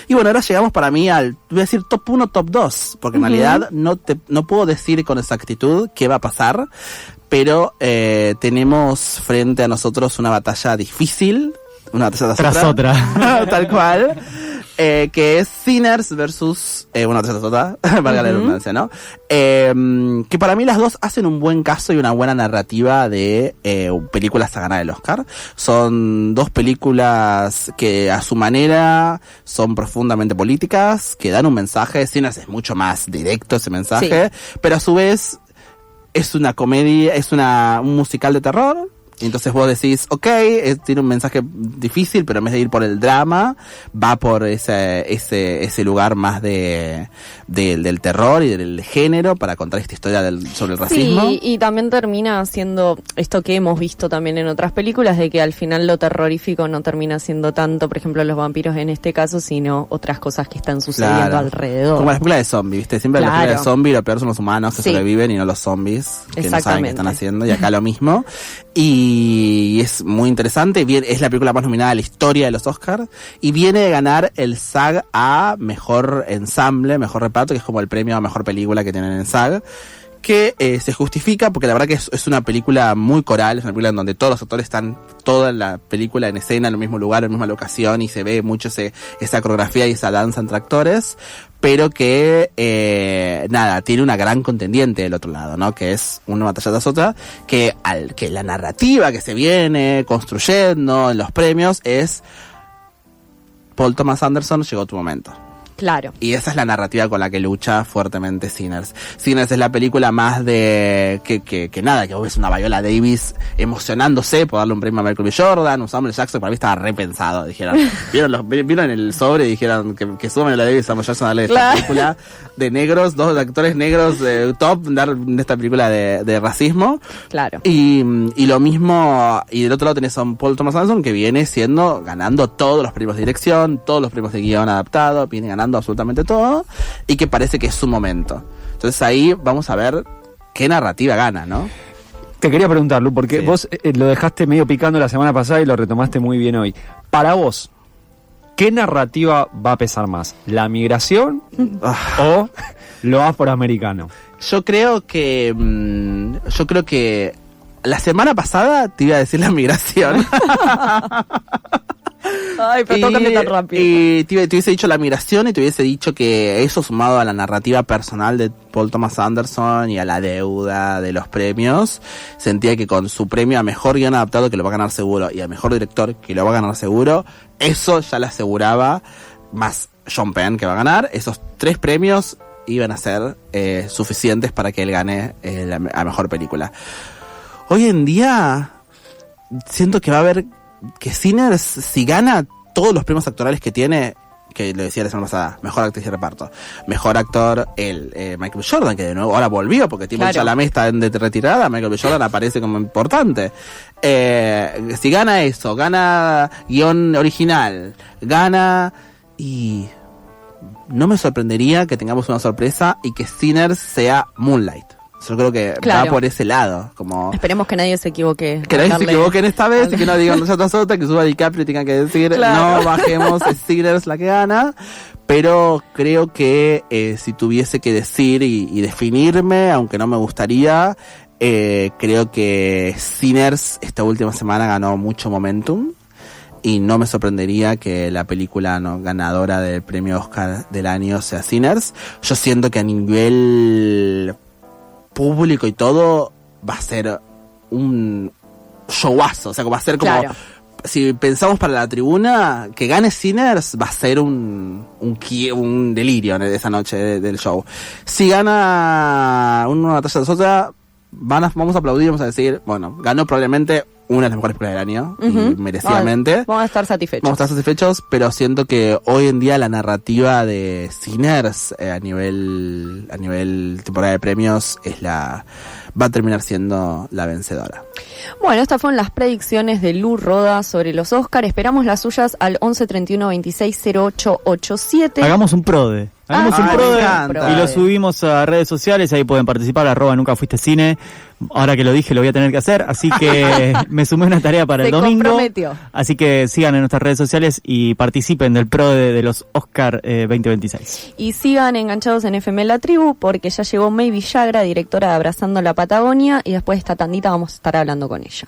Y bueno, ahora llegamos para mí voy a decir top 1, top 2, porque en realidad no puedo decir con exactitud qué va a pasar, pero tenemos frente a nosotros una batalla difícil, una batalla tras otra. Tal cual. Que es Sinners versus una tras otra, valga la redundancia, ¿no? Que para mí las dos hacen un buen caso y una buena narrativa de películas a ganar el Oscar. Son dos películas que a su manera son profundamente políticas, que dan un mensaje. Sinners es mucho más directo ese mensaje, pero a su vez es una comedia, es un musical de terror. Y entonces vos decís, tiene un mensaje difícil, pero en vez de ir por el drama, va por ese lugar más del terror y del género para contar esta historia sobre el racismo. Sí, y también termina siendo esto que hemos visto también en otras películas, de que al final lo terrorífico no termina siendo tanto, por ejemplo, los vampiros en este caso, sino otras cosas que están sucediendo alrededor. Como las películas de zombies, ¿viste? Siempre las películas de zombies lo peor son los humanos que sobreviven y no los zombies que no saben qué están haciendo, y acá lo mismo. Y es muy interesante, es la película más nominada de la historia de los Oscars, y viene de ganar el SAG a Mejor Ensamble, Mejor Reparto, que es como el premio a Mejor Película que tienen en SAG, que se justifica porque la verdad que es una película muy coral, es una película en donde todos los actores están toda la película en escena, en el mismo lugar, en la misma locación, y se ve mucho esa coreografía y esa danza entre actores, pero que tiene una gran contendiente del otro lado, ¿no? Que es una batalla tras otra, que la narrativa que se viene construyendo en los premios es Paul Thomas Anderson, llegó tu momento. Claro. Y esa es la narrativa con la que lucha fuertemente Sinners. Sinners es la película más de que vos ves una Viola Davis emocionándose por darle un premio a Michael B. Jordan, un Samuel Jackson, para mí estaba repensado. Dijeron, vieron el sobre y dijeron que suba Viola Davis y Samuel Jackson a darle esta película de negros, dos actores negros top, dar esta película de racismo. Claro. Y lo mismo, y del otro lado tenés a Paul Thomas Anderson, que viene ganando todos los premios de dirección, todos los premios de guión adaptado, viene ganando absolutamente todo, y que parece que es su momento. Entonces ahí vamos a ver qué narrativa gana, ¿no? Te quería preguntar, Lu, porque vos lo dejaste medio picando la semana pasada y lo retomaste muy bien hoy. Para vos, ¿qué narrativa va a pesar más? ¿La migración o lo afroamericano? Yo creo que la semana pasada te iba a decir la migración. Ay, pero tócame tan rápido. Y te hubiese dicho la migración y te hubiese dicho que eso sumado a la narrativa personal de Paul Thomas Anderson y a la deuda de los premios, sentía que con su premio a mejor guion adaptado, que lo va a ganar seguro, y a mejor director, que lo va a ganar seguro, eso ya le aseguraba, más Sean Penn, que va a ganar, esos 3 premios iban a ser suficientes para que él gane a mejor película. Hoy en día siento que va a haber que Sinners, si gana todos los premios actorales que tiene, que lo decía la semana pasada, mejor actriz de reparto, mejor actor Michael B. Jordan, que de nuevo ahora volvió porque Timothée Chalamet está de retirada, Michael B. Jordan aparece como importante. Si gana eso, gana guión original, gana, y no me sorprendería que tengamos una sorpresa y que Sinners sea Moonlight. Yo creo que va por ese lado. Como esperemos que nadie se equivoque. Que nadie se equivoque en esta vez y que no digan nosotros otra, que suba DiCaprio y tengan que decir no bajemos, es Sinners la que gana. Pero creo que si tuviese que decir y definirme, aunque no me gustaría, creo que Sinners esta última semana ganó mucho momentum. Y no me sorprendería que la película ganadora del premio Oscar del año sea Sinners. Yo siento que a nivel público y todo va a ser un showazo, o sea, va a ser como si pensamos para la tribuna que gane Sinners, va a ser un delirio de esa noche del show. Si gana una talla de sosa, vamos a aplaudir, vamos a decir, bueno, ganó probablemente una de las mejores películas del año, y merecidamente. Vamos a estar satisfechos. Vamos a estar satisfechos, pero siento que hoy en día la narrativa de Sinners a nivel temporada de premios va a terminar siendo la vencedora. Bueno, estas fueron las predicciones de Lu Roda sobre los Oscar. Esperamos las suyas al 11 31 26 08 87. Hagamos un prode. Y lo subimos a redes sociales, ahí pueden participar, @NuncaFuisteCine. Ahora que lo dije, lo voy a tener que hacer, así que me sumé una tarea para el domingo. Comprometió. Así que sigan en nuestras redes sociales y participen del prode de los Oscar 2026. Y sigan enganchados en FM La Tribu, porque ya llegó May Villagra, directora de Abrazando la Patagonia, y después de esta tandita vamos a estar hablando con ella.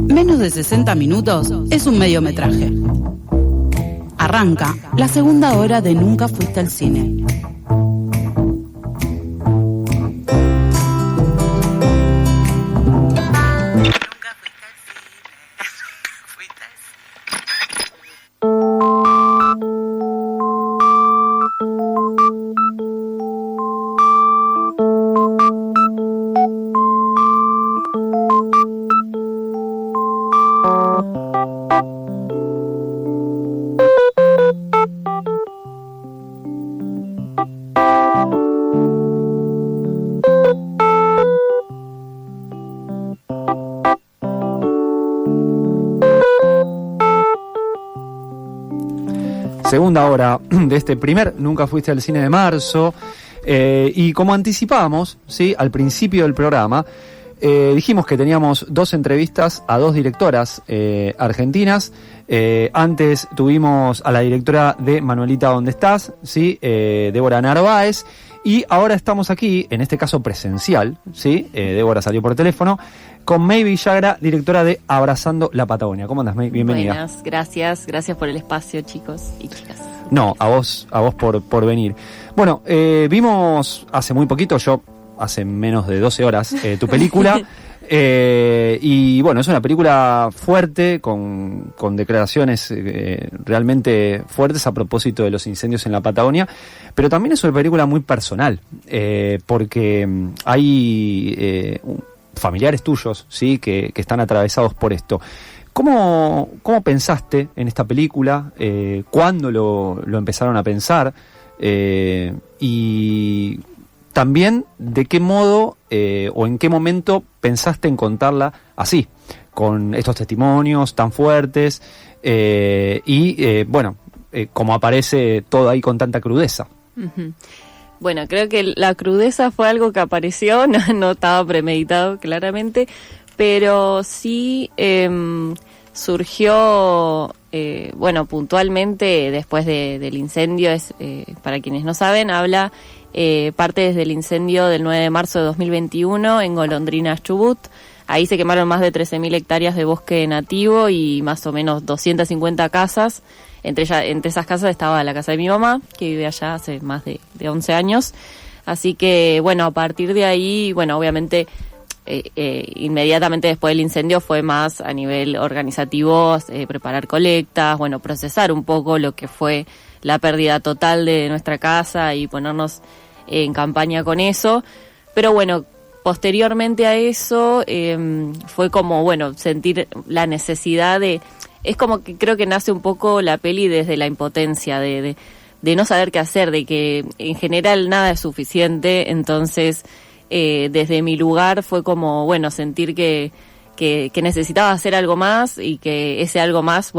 Menos de 60 minutos es un mediometraje. Arranca la segunda hora de Nunca Fuiste al Cine. Segunda hora de este primer Nunca Fuiste al Cine de marzo, y como anticipábamos, ¿sí?, al principio del programa, dijimos que teníamos 2 entrevistas a 2 directoras argentinas. Antes tuvimos a la directora de Manuelita, ¿dónde estás?, ¿sí?, Débora Narváez, y ahora estamos aquí, en este caso presencial, ¿sí?, Débora salió por teléfono, con May Villagra, directora de Abrazando la Patagonia. ¿Cómo andas, May? Bienvenida. Buenas, gracias por el espacio, chicos y chicas. No, a vos por venir. Bueno, vimos hace muy poquito, hace menos de 12 horas, tu película. Y bueno, es una película fuerte, con declaraciones realmente fuertes a propósito de los incendios en la Patagonia, pero también es una película muy personal, porque hay familiares tuyos, ¿sí?, que están atravesados por esto. ¿Cómo pensaste en esta película? ¿Cuándo lo empezaron a pensar? Y también, ¿de qué modo o en qué momento pensaste en contarla así, con estos testimonios tan fuertes y, como aparece todo ahí con tanta crudeza? Uh-huh. Bueno, creo que la crudeza fue algo que apareció, no estaba premeditado claramente, pero sí surgió, puntualmente después del incendio, para quienes no saben, habla parte desde el incendio del 9 de marzo de 2021 en Golondrinas, Chubut. Ahí se quemaron más de 13.000 hectáreas de bosque nativo y más o menos 250 casas. Entre esas casas estaba la casa de mi mamá, que vive allá hace más de 11 años. Así que, a partir de ahí, obviamente, inmediatamente después del incendio fue más a nivel organizativo, preparar colectas, procesar un poco lo que fue la pérdida total de nuestra casa y ponernos en campaña con eso. Pero posteriormente a eso, fue como, sentir la necesidad de... Es como que creo que nace un poco la peli desde la impotencia, de no saber qué hacer, de que en general nada es suficiente. Entonces, desde mi lugar fue como, sentir que necesitaba hacer algo más y que ese algo más,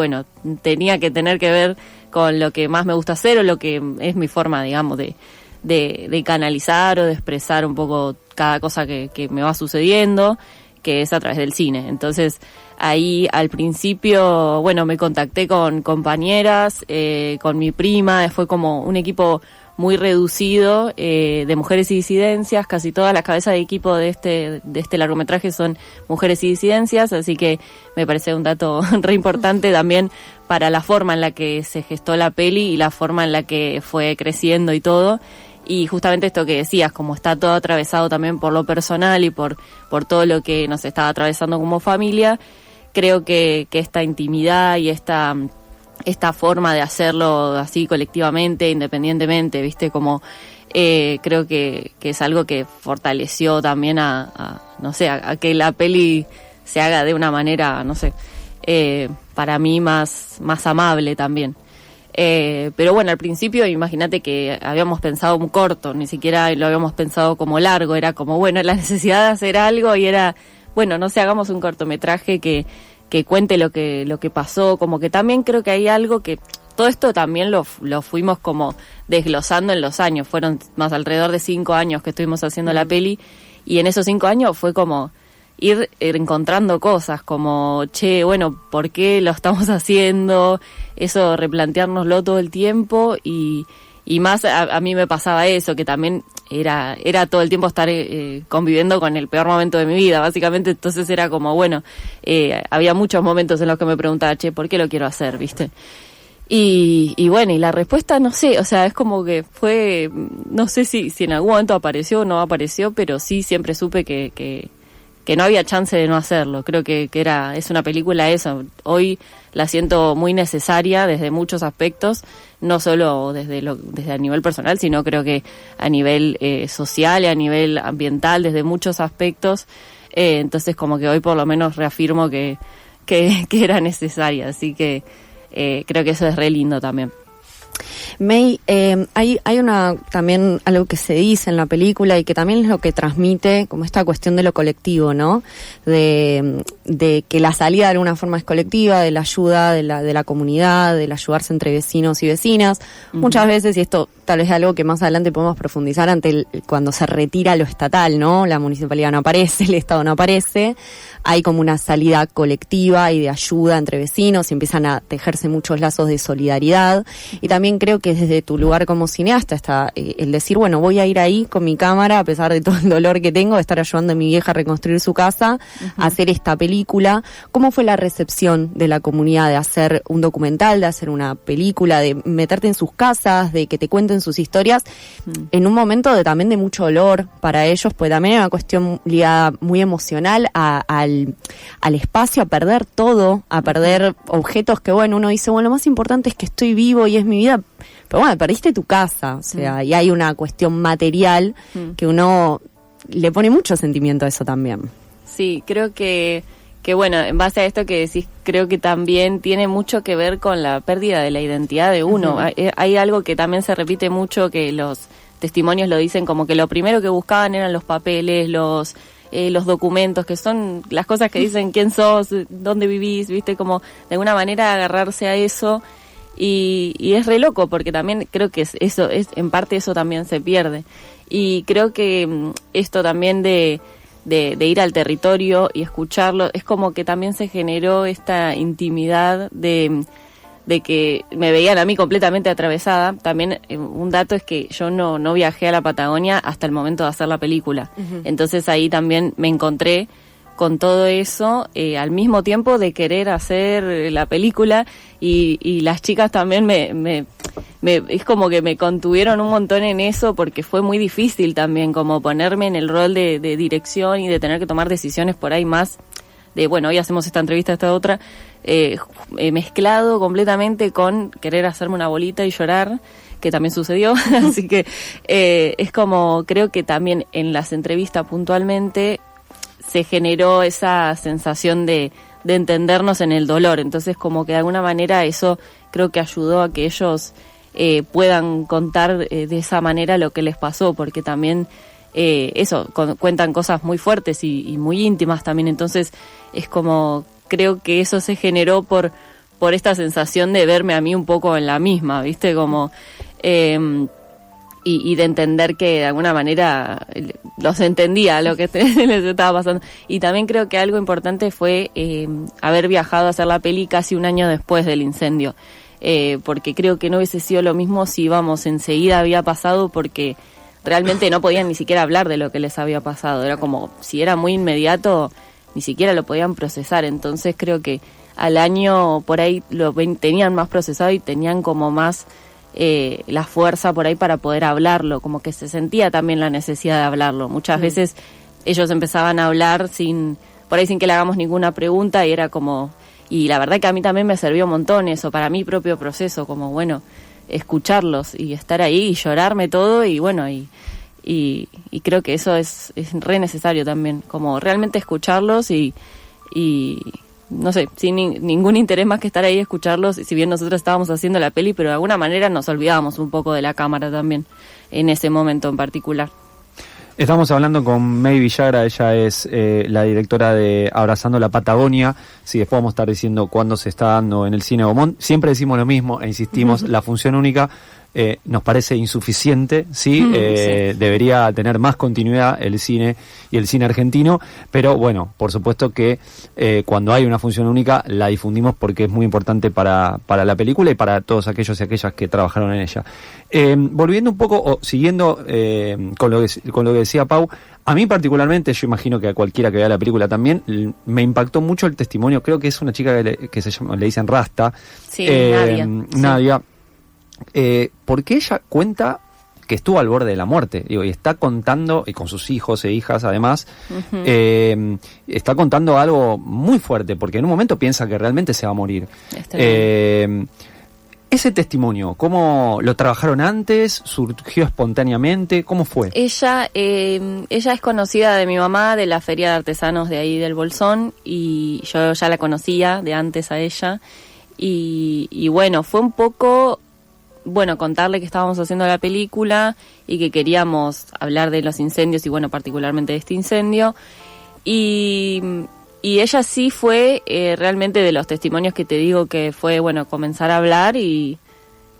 tenía que tener que ver con lo que más me gusta hacer o lo que es mi forma, digamos, de canalizar o de expresar un poco cada cosa que me va sucediendo, que es a través del cine. Entonces, ahí al principio, me contacté con compañeras, con mi prima, fue como un equipo muy reducido de mujeres y disidencias. Casi todas las cabezas de equipo de este largometraje son mujeres y disidencias, así que me parece un dato re importante también para la forma en la que se gestó la peli y la forma en la que fue creciendo y todo. Y justamente esto que decías, como está todo atravesado también por lo personal y por todo lo que nos estaba atravesando como familia, creo que esta intimidad y esta forma de hacerlo así colectivamente, independientemente, viste, como creo que es algo que fortaleció también a que la peli se haga de una manera, para mí más amable también. Pero al principio imagínate que habíamos pensado un corto, ni siquiera lo habíamos pensado como largo, era como, la necesidad de hacer algo y era, hagamos un cortometraje que cuente lo que pasó, como que también creo que hay algo que, todo esto también lo fuimos como desglosando en los años, fueron más alrededor de 5 años que estuvimos haciendo la peli, y en esos 5 años fue como ir encontrando cosas como, ¿por qué lo estamos haciendo? Eso, replanteárnoslo todo el tiempo y más a mí me pasaba eso, que también era todo el tiempo estar conviviendo con el peor momento de mi vida, básicamente. Entonces era como, había muchos momentos en los que me preguntaba, ¿por qué lo quiero hacer? ¿Viste? Y la respuesta, no sé, es como que fue, no sé si en algún momento apareció o no apareció, pero sí siempre supe que no había chance de no hacerlo. Creo que es una película eso. Hoy la siento muy necesaria desde muchos aspectos, no solo desde a nivel personal, sino creo que a nivel social y a nivel ambiental, desde muchos aspectos. Entonces como que hoy por lo menos reafirmo que era necesaria. Así que creo que eso es re lindo también. May, hay también algo que se dice en la película y que también es lo que transmite como esta cuestión de lo colectivo, ¿no? De que la salida de alguna forma es colectiva, de la ayuda de la comunidad, del ayudarse entre vecinos y vecinas. Uh-huh. Muchas veces, y esto tal vez es algo que más adelante podemos profundizar cuando se retira lo estatal, ¿no? La municipalidad no aparece, el Estado no aparece. Hay como una salida colectiva y de ayuda entre vecinos y empiezan a tejerse muchos lazos de solidaridad. Y también creo que desde tu lugar como cineasta está el decir, voy a ir ahí con mi cámara, a pesar de todo el dolor que tengo, de estar ayudando a mi vieja a reconstruir su casa, a hacer esta película. ¿Cómo fue la recepción de la comunidad de hacer un documental, de hacer una película, de meterte en sus casas, de que te cuenten sus historias, en un momento también de mucho dolor para ellos, pues también era una cuestión ligada muy emocional al espacio, a perder todo, a perder objetos que, uno dice, lo más importante es que estoy vivo y es mi vida, pero perdiste tu casa, o sea, y hay una cuestión material que uno le pone mucho sentimiento a eso también. Sí, creo que en base a esto que decís, creo que también tiene mucho que ver con la pérdida de la identidad de uno. Uh-huh. Hay algo que también se repite mucho, que los testimonios lo dicen, como que lo primero que buscaban eran los papeles, los documentos, que son las cosas que dicen quién sos, dónde vivís, viste, como de alguna manera agarrarse a eso. Y es re loco porque también creo que en parte eso también se pierde. Y creo que esto también de ir al territorio y escucharlo, es como que también se generó esta intimidad de que me veían a mí completamente atravesada. También un dato es que yo no viajé a la Patagonia hasta el momento de hacer la película. Uh-huh. Entonces ahí también me encontré con todo eso, al mismo tiempo de querer hacer la película, y las chicas también es como que me contuvieron un montón en eso, porque fue muy difícil también como ponerme en el rol de dirección y de tener que tomar decisiones por ahí más de, bueno, hoy hacemos esta entrevista, esta otra, mezclado completamente con querer hacerme una bolita y llorar, que también sucedió. Así que es como, creo que también en las entrevistas puntualmente se generó esa sensación de entendernos en el dolor. Entonces como que de alguna manera eso creo que ayudó a que ellos puedan contar de esa manera lo que les pasó, porque también cuentan cosas muy fuertes y muy íntimas también. Entonces es como, creo que eso se generó por esta sensación de verme a mí un poco en la misma, ¿viste? Como y de entender que de alguna manera los entendía lo que les estaba pasando. Y también creo que algo importante fue haber viajado a hacer la peli casi un año después del incendio, porque creo que no hubiese sido lo mismo si íbamos enseguida había pasado, porque realmente no podían ni siquiera hablar de lo que les había pasado. Era como, si era muy inmediato, ni siquiera lo podían procesar. Entonces creo que al año por ahí lo tenían más procesado y tenían como más la fuerza por ahí para poder hablarlo, como que se sentía también la necesidad de hablarlo. Muchas veces ellos empezaban a hablar por ahí sin que le hagamos ninguna pregunta, y era como, y la verdad que a mí también me sirvió un montón eso, para mi propio proceso, como bueno, escucharlos y estar ahí y llorarme todo, y bueno, y creo que eso es re necesario también, como realmente escucharlos y no sé, sin ningún interés más que estar ahí y escucharlos, si bien nosotros estábamos haciendo la peli, pero de alguna manera nos olvidábamos un poco de la cámara también, en ese momento en particular. Estamos hablando con May Villagra, ella es la directora de Abrazando la Patagonia. Sí, después vamos a estar diciendo cuándo se está dando en el Cine Gaumont. Siempre decimos lo mismo e insistimos, la función única nos parece insuficiente, ¿sí? Sí. Debería tener más continuidad el cine y el cine argentino, pero bueno, por supuesto que cuando hay una función única la difundimos porque es muy importante para la película y para todos aquellos y aquellas que trabajaron en ella. Volviendo un poco, o siguiendo con lo que decía Pau, a mí particularmente, yo imagino que a cualquiera que vea la película también, me impactó mucho el testimonio. Creo que es una chica que se llama, le dicen Rasta. Sí, Nadia. Porque ella cuenta que estuvo al borde de la muerte, digo, y está contando, y con sus hijos e hijas además, está contando algo muy fuerte, porque en un momento piensa que realmente se va a morir. Ese testimonio, ¿cómo lo trabajaron antes? ¿Surgió espontáneamente? ¿Cómo fue? Ella es conocida de mi mamá, de la Feria de Artesanos de ahí del Bolsón, y yo ya la conocía de antes a ella, y bueno, fue un poco, bueno, contarle que estábamos haciendo la película y que queríamos hablar de los incendios y bueno, particularmente de este incendio, y ella sí fue realmente de los testimonios que te digo que fue, bueno, comenzar a hablar y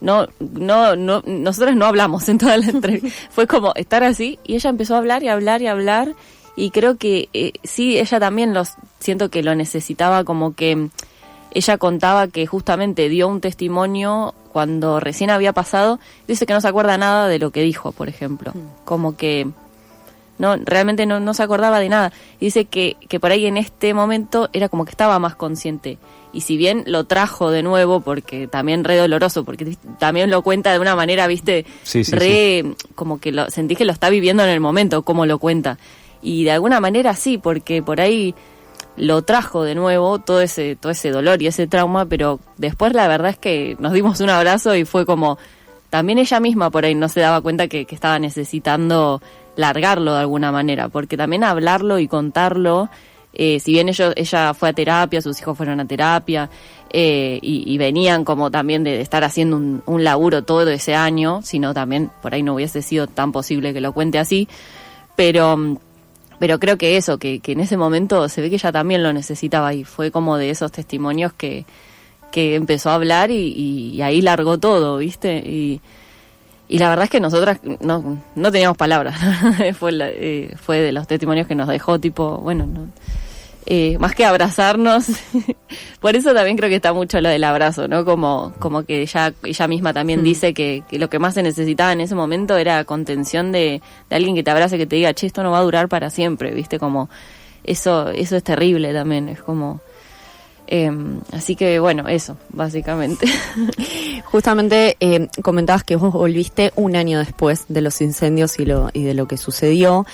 no, nosotros no hablamos en toda la entrevista, fue como estar así y ella empezó a hablar y hablar y hablar, y creo que sí, ella también siento que lo necesitaba, como que ella contaba que justamente dio un testimonio cuando recién había pasado, dice que no se acuerda nada de lo que dijo, por ejemplo, como que realmente no se acordaba de nada. Dice que por ahí en este momento era como que estaba más consciente. Y si bien lo trajo de nuevo, porque también re doloroso, porque también lo cuenta de una manera, viste, sí. Como que sentís que lo está viviendo en el momento, como lo cuenta. Y de alguna manera sí, porque por ahí lo trajo de nuevo todo ese dolor y ese trauma, pero después la verdad es que nos dimos un abrazo y fue como, también ella misma por ahí no se daba cuenta que estaba necesitando largarlo de alguna manera, porque también hablarlo y contarlo, si bien ella fue a terapia, sus hijos fueron a terapia, y venían como también de estar haciendo un laburo todo ese año, sino también por ahí no hubiese sido tan posible que lo cuente así, pero creo que eso, que en ese momento se ve que ella también lo necesitaba, y fue como de esos testimonios que que empezó a hablar y ahí largó todo, ¿viste? Y la verdad es que nosotras no teníamos palabras. Fue de los testimonios que nos dejó, tipo, bueno, más que abrazarnos. Por eso también creo que está mucho lo del abrazo, ¿no? Como que ella misma también dice que lo que más se necesitaba en ese momento era contención de alguien que te abrace, que te diga, che, esto no va a durar para siempre, ¿viste? Como eso es terrible también, es como... así que bueno, eso, básicamente. Justamente comentabas que vos volviste un año después de los incendios y de lo que sucedió.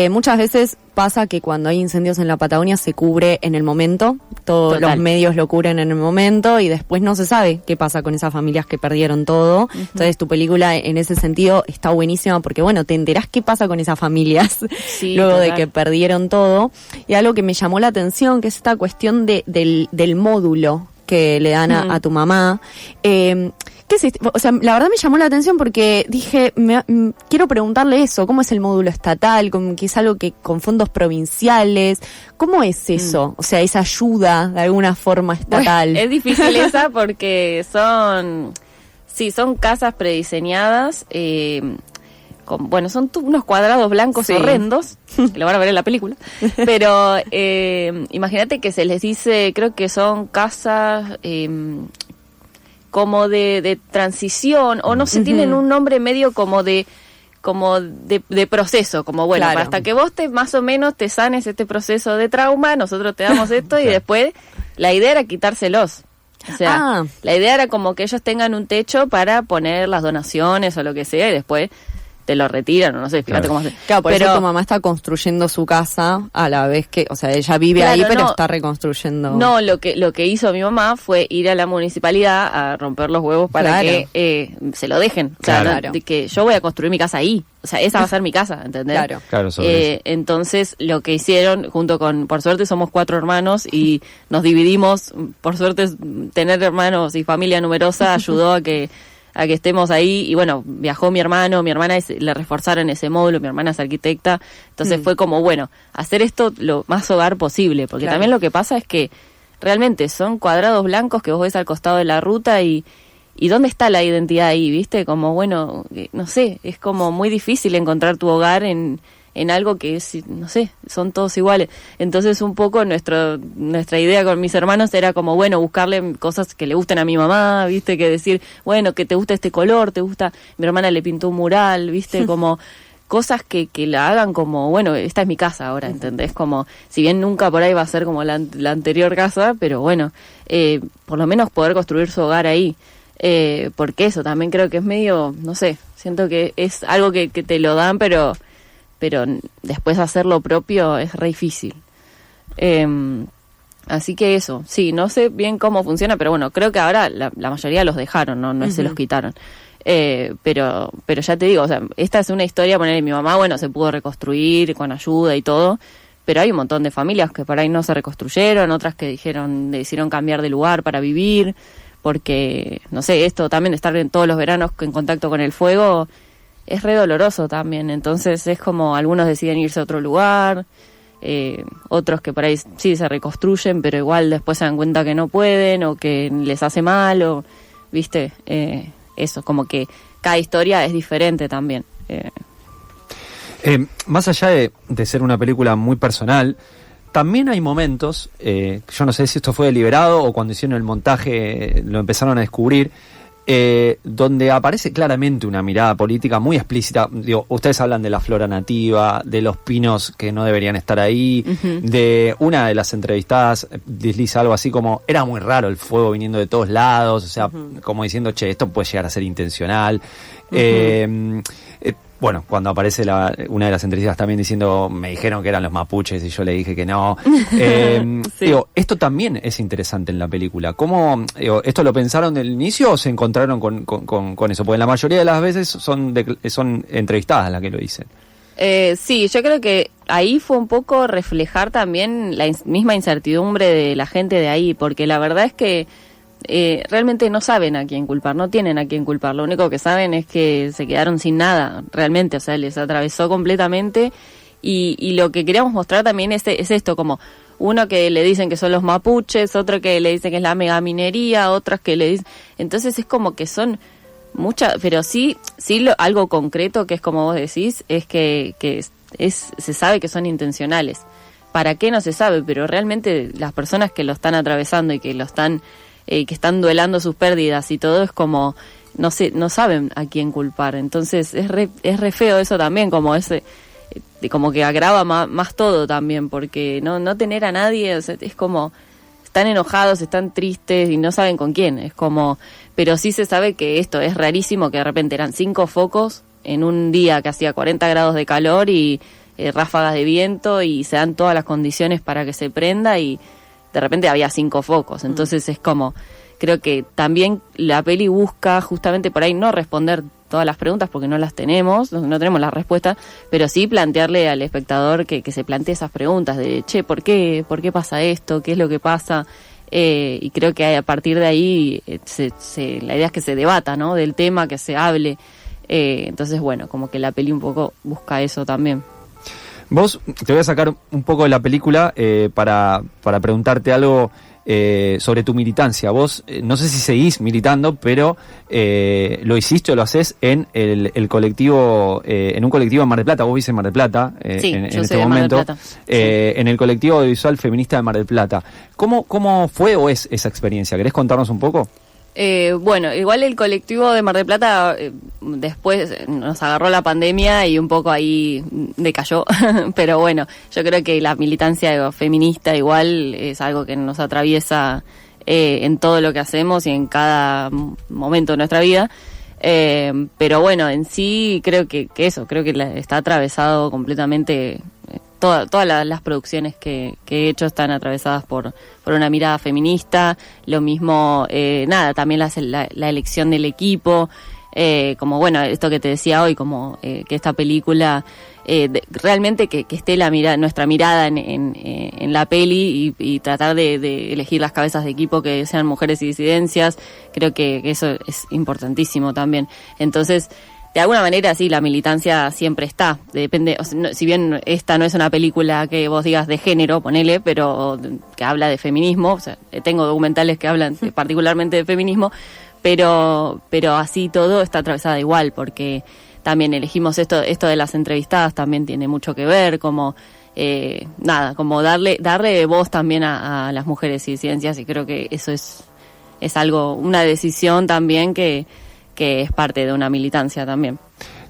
Muchas veces pasa que cuando hay incendios en la Patagonia se cubre en el momento, todos los medios lo cubren en el momento y después no se sabe qué pasa con esas familias que perdieron todo. Uh-huh. Entonces tu película en ese sentido está buenísima porque bueno, te enterás qué pasa con esas familias luego de que perdieron todo. Y algo que me llamó la atención, que es esta cuestión del módulo que le dan a tu mamá. ¿Qué es esto? O sea, la verdad me llamó la atención porque dije, quiero preguntarle eso, ¿cómo es el módulo estatal? Que es algo que con fondos provinciales, ¿cómo es eso? O sea, esa ayuda de alguna forma estatal. Bueno, es difícil esa porque son casas prediseñadas, son unos cuadrados blancos horrendos, que lo van a ver en la película, pero imagínate que se les dice, creo que son casas como de transición, o no sé, tienen un nombre medio como de proceso, como bueno, hasta que vos más o menos te sanes este proceso de trauma, nosotros te damos esto y después la idea era quitárselos. O sea, la idea era como que ellos tengan un techo para poner las donaciones o lo que sea y después te lo retiran o no sé, fíjate cómo hace. Claro, por eso tu mamá está construyendo su casa a la vez que, o sea, ella vive ahí pero está reconstruyendo. No, lo que hizo mi mamá fue ir a la municipalidad a romper los huevos para que se lo dejen. O sea, de que yo voy a construir mi casa ahí. O sea, esa va a ser mi casa, ¿entendés? Claro, entonces, lo que hicieron, junto con, por suerte somos 4 hermanos y nos dividimos, por suerte tener hermanos y familia numerosa ayudó a que estemos ahí, y bueno, viajó mi hermana le reforzaron ese módulo, mi hermana es arquitecta, entonces fue como, bueno, hacer esto lo más hogar posible, porque también lo que pasa es que realmente son cuadrados blancos que vos ves al costado de la ruta y ¿dónde está la identidad ahí, viste? Como, bueno, no sé, es como muy difícil encontrar tu hogar en algo que es, no sé, son todos iguales. Entonces un poco nuestra idea con mis hermanos era como, bueno, buscarle cosas que le gusten a mi mamá, viste, que decir, bueno, que te gusta este color, te gusta, mi hermana le pintó un mural, viste, como cosas que la hagan como, bueno, esta es mi casa ahora, ¿entendés? Como, si bien nunca por ahí va a ser como la anterior casa, pero bueno, por lo menos poder construir su hogar ahí. Porque eso también creo que es medio, no sé, siento que es algo que te lo dan, pero después hacer lo propio es re difícil. Así que eso, sí, no sé bien cómo funciona, pero bueno, creo que ahora la mayoría los dejaron, no se los quitaron. Pero ya te digo, o sea, esta es una historia, ponerle mi mamá, bueno, se pudo reconstruir con ayuda y todo, pero hay un montón de familias que por ahí no se reconstruyeron, otras que decidieron cambiar de lugar para vivir, porque, no sé, esto también de estar en todos los veranos en contacto con el fuego es re doloroso también, entonces es como algunos deciden irse a otro lugar, otros que por ahí sí se reconstruyen, pero igual después se dan cuenta que no pueden o que les hace mal, o, viste, eso, como que cada historia es diferente también. Más allá de ser una película muy personal, también hay momentos, yo no sé si esto fue deliberado o cuando hicieron el montaje lo empezaron a descubrir, donde aparece claramente una mirada política muy explícita. Digo, ustedes hablan de la flora nativa, de los pinos que no deberían estar ahí, de una de las entrevistadas desliza algo así como, era muy raro el fuego viniendo de todos lados, o sea, como diciendo, che, esto puede llegar a ser intencional. Bueno, cuando aparece una de las entrevistas también diciendo, me dijeron que eran los mapuches y yo le dije que no. Digo, esto también es interesante en la película. ¿Cómo, esto lo pensaron del inicio o se encontraron con eso? Porque la mayoría de las veces son entrevistadas las que lo dicen. Sí, yo creo que ahí fue un poco reflejar también la misma incertidumbre de la gente de ahí, porque la verdad es que realmente no saben a quién culpar, no tienen a quién culpar, lo único que saben es que se quedaron sin nada, realmente, o sea, les atravesó completamente y lo que queríamos mostrar también es esto, como uno que le dicen que son los mapuches, otro que le dicen que es la megaminería, otras que le dicen... Entonces es como que son muchas, pero sí algo concreto que es como vos decís, es que se sabe que son intencionales. ¿Para qué? No se sabe, pero realmente las personas que lo están atravesando y que lo están que están duelando sus pérdidas y todo, es como no saben a quién culpar. Entonces es re feo eso también, como ese como que agrava más todo también, porque no tener a nadie, o sea, es como están enojados, están tristes y no saben con quién. Es como, pero sí se sabe que esto es rarísimo, que de repente eran 5 focos en un día que hacía 40 grados de calor y ráfagas de viento, y se dan todas las condiciones para que se prenda, y de repente había 5 focos. Entonces es como, creo que también la peli busca justamente por ahí no responder todas las preguntas porque no las tenemos, no tenemos las respuestas, pero sí plantearle al espectador que se plantee esas preguntas de, che, ¿por qué pasa esto? ¿Qué es lo que pasa? Y creo que a partir de ahí la idea es que se debata, ¿no? Del tema, que se hable. Entonces, bueno, como que la peli un poco busca eso también. Vos, te voy a sacar un poco de la película para preguntarte algo sobre tu militancia. Vos, no sé si seguís militando, pero lo hiciste o lo haces en el colectivo, en un colectivo en Mar del Plata. Vos vivís en Mar del Plata, sí, en yo este soy de momento. Mar del Plata. Sí. En el colectivo audiovisual feminista de Mar del Plata. ¿Cómo fue o es esa experiencia? ¿Querés contarnos un poco? Bueno, igual el colectivo de Mar del Plata después nos agarró la pandemia y un poco ahí decayó, pero bueno, yo creo que la militancia feminista igual es algo que nos atraviesa en todo lo que hacemos y en cada momento de nuestra vida, pero bueno, en sí creo que está atravesado completamente. Todas las producciones que he hecho están atravesadas por una mirada feminista. Lo mismo, también la elección del equipo, como bueno, esto que te decía hoy, como que esta película realmente que esté nuestra mirada en la peli y tratar de elegir las cabezas de equipo que sean mujeres y disidencias. Creo que eso es importantísimo también. Entonces, de alguna manera sí, la militancia siempre está, depende, o sea, si bien esta no es una película que vos digas de género, ponele, pero que habla de feminismo, o sea, tengo documentales que hablan particularmente de feminismo, pero así todo está atravesada igual, porque también elegimos esto de las entrevistadas también tiene mucho que ver, como como darle voz también a las mujeres y disidencias, y creo que eso es algo, una decisión también que es parte de una militancia también.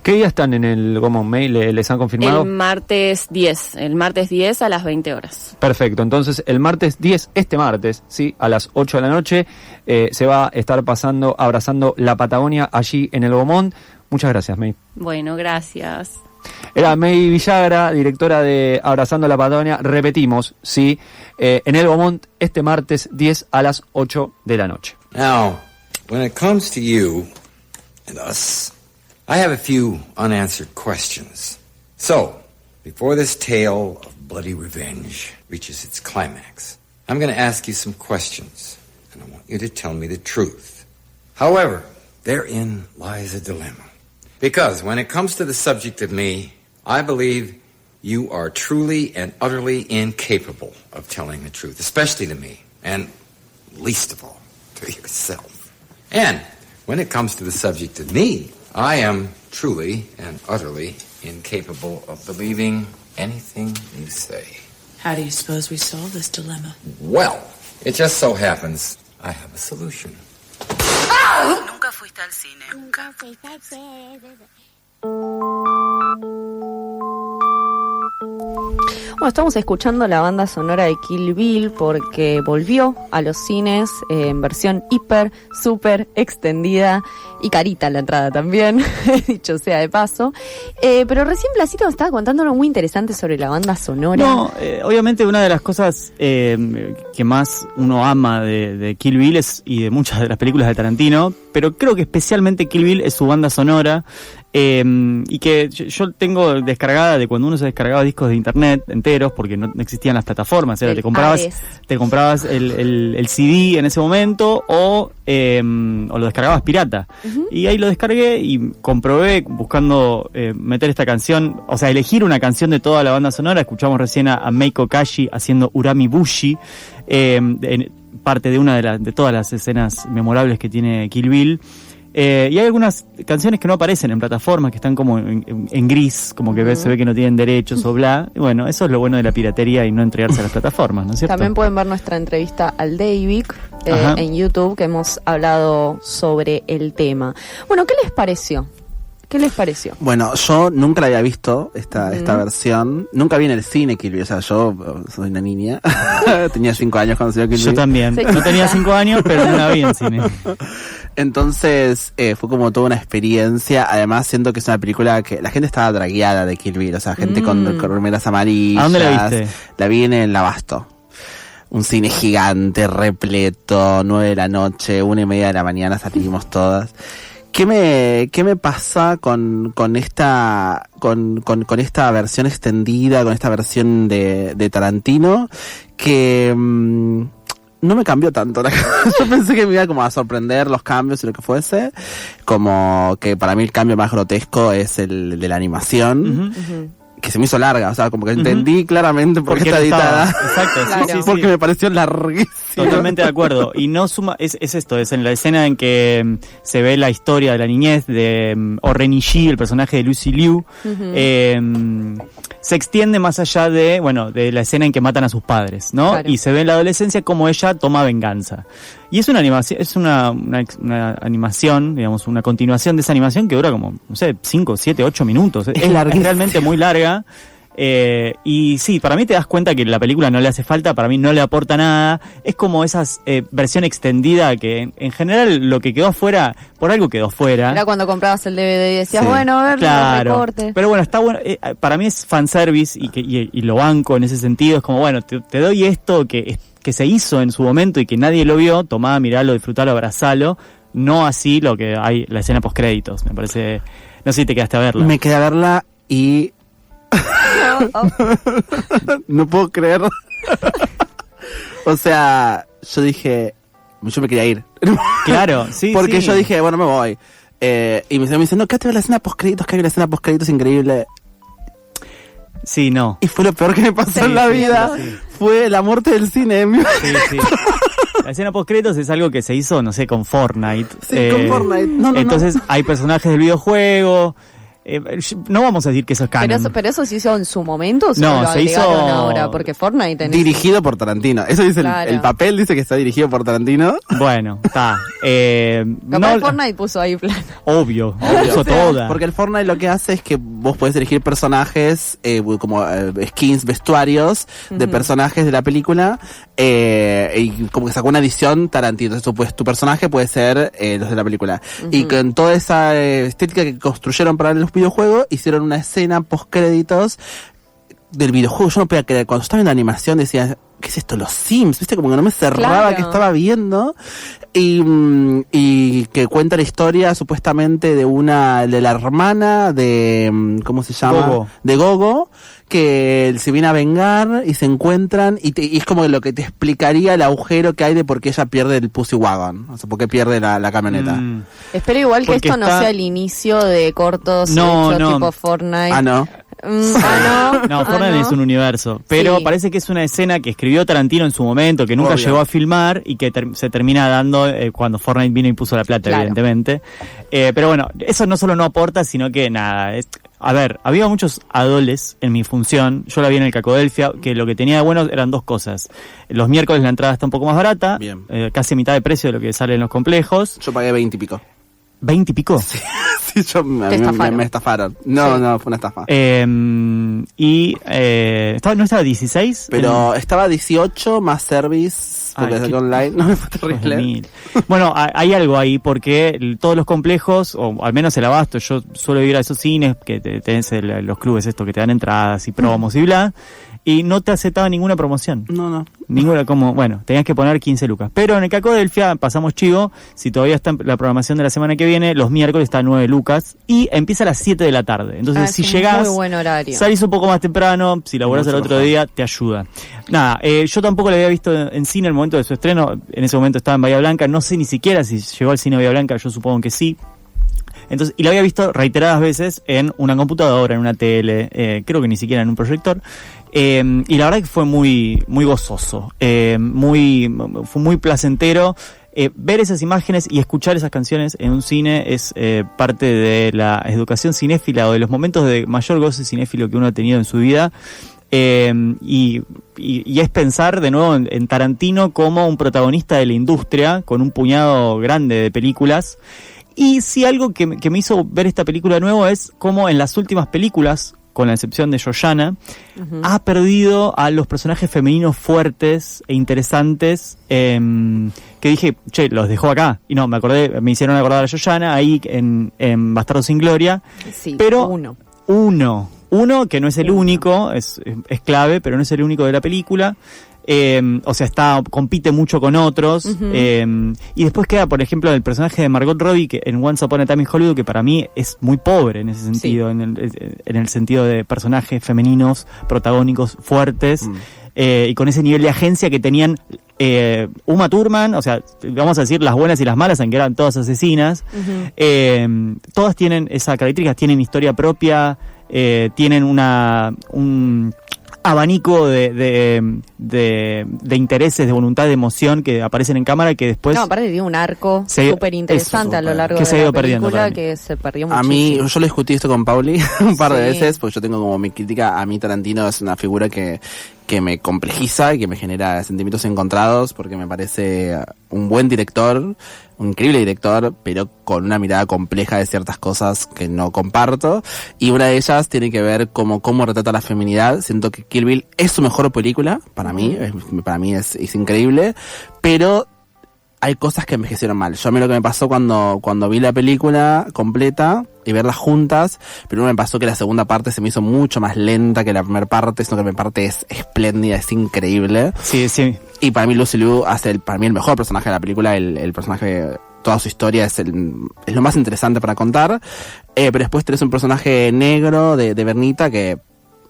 ¿Qué día están en el Gomón Mail? ¿Les han confirmado? El martes 10 a las 20 horas. Perfecto, entonces el martes 10, este martes, sí, a las 8 de la noche, se va a estar abrazando la Patagonia allí en el Gomón. Muchas gracias, May. Bueno, gracias. Era May Villagra, directora de Abrazando la Patagonia. Repetimos, sí, en el Gomón este martes 10 a las 8 de la noche. Now, when it comes to you and us, I have a few unanswered questions. So, before this tale of bloody revenge reaches its climax, I'm going to ask you some questions, and I want you to tell me the truth. However, therein lies a dilemma. Because when it comes to the subject of me, I believe you are truly and utterly incapable of telling the truth, especially to me, and least of all, to yourself. And when it comes to the subject of me, I am truly and utterly incapable of believing anything you say. How do you suppose we solve this dilemma? Well, it just so happens I have a solution. Nunca fuiste al cine. Nunca fuiste al cine. Bueno, estamos escuchando la banda sonora de Kill Bill porque volvió a los cines en versión hiper, súper extendida y carita la entrada también, dicho sea de paso. Pero recién Blasito nos estaba contando algo muy interesante sobre la banda sonora. No, obviamente una de las cosas que más uno ama de Kill Bill y de muchas de las películas de Tarantino, pero creo que especialmente Kill Bill es su banda sonora. Y que yo tengo descargada de cuando uno se descargaba discos de internet enteros, porque no existían las plataformas, te comprabas el CD en ese momento o lo descargabas pirata. Y ahí lo descargué y comprobé buscando meter esta canción, o sea, elegir una canción de toda la banda sonora. Escuchamos recién a Meiko Kashi haciendo Urami Bushi, parte de una de todas las escenas memorables que tiene Kill Bill. Y hay algunas canciones que no aparecen en plataformas, que están como en gris, como que se ve que no tienen derechos o bla. Y bueno, eso es lo bueno de la piratería y no entregarse a las plataformas, ¿no es cierto? También pueden ver nuestra entrevista al David en YouTube, que hemos hablado sobre el tema. Bueno, ¿qué les pareció? Bueno, yo nunca la había visto, esta versión. Nunca vi en el cine Kill Bill, o sea, yo soy una niña. Tenía 5 años cuando salió Kill Bill. Yo también. No tenía 5 años, pero no la vi en cine. Entonces, fue como toda una experiencia. Además, siento que es una película que la gente estaba dragueada de Kill Bill, o sea, gente con remeras amarillas. ¿A dónde la viste? La vi en el Abasto. Un cine gigante, repleto, 9 de la noche, 1:30 de la mañana salimos todas. ¿Qué me pasa con esta versión extendida, con esta versión de Tarantino? Que no me cambió tanto. Yo pensé que me iba como a sorprender los cambios y lo que fuese. Como que para mí el cambio más grotesco es el de la animación. Que se me hizo larga, o sea, como que entendí claramente por qué está editada. Exacto, sí. Porque me pareció larguísimo. Totalmente de acuerdo. Y no suma, es esto, es en la escena en que se ve la historia de la niñez de Orenishi, el personaje de Lucy Liu. Se extiende más allá de la escena en que matan a sus padres, ¿no? Claro. Y se ve en la adolescencia cómo ella toma venganza. Y es una animación, una animación, digamos, una continuación de esa animación que dura como, no sé, 5, 7, 8 minutos. Es realmente muy larga. Y sí, para mí te das cuenta que la película no le hace falta, para mí no le aporta nada. Es como esas versión extendida que en general lo que quedó afuera, por algo quedó fuera. Era cuando comprabas el DVD y decías, bueno, a ver, claro, recorte. Pero bueno, está bueno. Para mí es fanservice y lo banco en ese sentido. Es como, bueno, te doy esto que se hizo en su momento y que nadie lo vio, tomá, miralo, disfrutalo, abrazalo. No así lo que hay, la escena postcréditos. Me parece, no sé si te quedaste a verla. Me quedé a verla y no puedo creer. O sea, yo dije, yo me quería ir. Claro, sí. Porque yo dije, bueno, me voy. Y me dice, no, quédate a ver la escena postcréditos, que hay una escena postcréditos increíble. Sí, no. Y fue lo peor que me pasó en la vida. Sí. Fue la muerte del cine. Sí. La escena postcréditos es algo que se hizo, no sé, con Fortnite. Sí, con Fortnite. Entonces hay personajes del videojuego. No vamos a decir que eso es canon. Pero eso se hizo en su momento, ¿o no, lo se hizo ahora? Porque Fortnite dirigido por Tarantino. Eso dice el papel, dice que está dirigido por Tarantino. Bueno, está. Fortnite puso ahí plata. Obvio, puso toda. Porque el Fortnite lo que hace es que vos podés elegir personajes como skins, vestuarios de personajes de la película, y como que sacó una edición Tarantino. Entonces tu personaje puede ser los de la película. Y con toda esa estética que construyeron para los videojuegos, hicieron una escena post-créditos del videojuego. Yo no podía creer, cuando estaba viendo la animación decía, ¿qué es esto? Los Sims, ¿viste? Como que no me cerraba que estaba viendo. Y que cuenta la historia supuestamente de la hermana de, ¿cómo se llama? Gogo. De Gogo, que se viene a vengar y se encuentran y es como lo que te explicaría el agujero que hay de por qué ella pierde el Pussy Wagon, o sea, por qué pierde la camioneta. Espero igual que esto no sea el inicio de cortos tipo Fortnite. No, Fortnite es un universo. Pero parece que es una escena que escribió Tarantino en su momento, que nunca llegó a filmar y que se termina dando cuando Fortnite vino y puso la plata, evidentemente. Pero bueno, eso no solo no aporta, sino que nada. A ver, había muchos adoles en mi función. Yo la vi en el Cacodelfia, que lo que tenía de bueno eran dos cosas. Los miércoles la entrada está un poco más barata, casi mitad de precio de lo que sale en los complejos. Yo pagué 20 y pico. ¿20 y pico? Sí, me estafaron. No, fue una estafa. ¿No estaba 16? Pero estaba 18 más service, porque es online. No, fue terrible. Bueno, hay algo ahí, porque todos los complejos, o al menos el Abasto, yo suelo ir a esos cines, que tenés los clubes estos que te dan entradas y promos y bla. y no te aceptaba ninguna promoción. No. Ninguna, como, bueno, tenías que poner 15 lucas. Pero en el Caco Delfia pasamos chivo, si todavía está en la programación de la semana que viene, los miércoles está a 9 lucas y empieza a las 7 de la tarde. Entonces, si llegás, muy buen horario. salís un poco más temprano, si laburás el otro día, te ayuda. Nada, yo tampoco la había visto en cine el momento de su estreno, en ese momento estaba en Bahía Blanca, no sé ni siquiera si llegó al cine Bahía Blanca, yo supongo que sí. Entonces, y la había visto reiteradas veces en una computadora, en una tele, creo que ni siquiera en un proyector. Y la verdad que fue muy gozoso, fue muy placentero. Ver esas imágenes y escuchar esas canciones en un cine es parte de la educación cinéfila o de los momentos de mayor goce cinéfilo que uno ha tenido en su vida. Y es pensar de nuevo en Tarantino como un protagonista de la industria con un puñado grande de películas. Y sí, algo que me hizo ver esta película de nuevo es cómo en las últimas películas, con la excepción de Yoyana, ha perdido a los personajes femeninos fuertes e interesantes, que dije, che, los dejó acá. Y no, me hicieron acordar a Yoyana ahí en Bastardos sin Gloria. Sí, pero uno que no es el único, es clave, pero no es el único de la película. O sea, compite mucho con otros. Y después queda, por ejemplo, el personaje de Margot Robbie que en Once Upon a Time in Hollywood, que para mí es muy pobre en ese sentido, en el sentido de personajes femeninos, protagónicos, fuertes, y con ese nivel de agencia que tenían Uma Thurman, o sea, vamos a decir las buenas y las malas, aunque eran todas asesinas. Todas tienen esa característica, tienen historia propia, tienen un abanico de intereses, de voluntad, de emoción que aparecen en cámara y que después... No, aparte tiene un arco súper interesante a lo largo de la película que se perdió muchísimo. A mí, yo lo discutí esto con Pauli un par de veces, porque yo tengo como mi crítica, a mí Tarantino es una figura que me complejiza y que me genera sentimientos encontrados, porque me parece un buen director, un increíble director, pero con una mirada compleja de ciertas cosas que no comparto, y una de ellas tiene que ver cómo retrata la feminidad. Siento que Kill Bill es su mejor película, para mí es increíble, pero hay cosas que envejecieron mal. Yo a mí lo que me pasó cuando vi la película completa y verlas juntas, primero me pasó que la segunda parte se me hizo mucho más lenta que la primera parte, sino que la primera parte es espléndida, es increíble. Sí. Y para mí Lucy Liu hace para mí el mejor personaje de la película, el personaje, toda su historia es lo más interesante para contar. Pero después tenés un personaje negro de Bernita que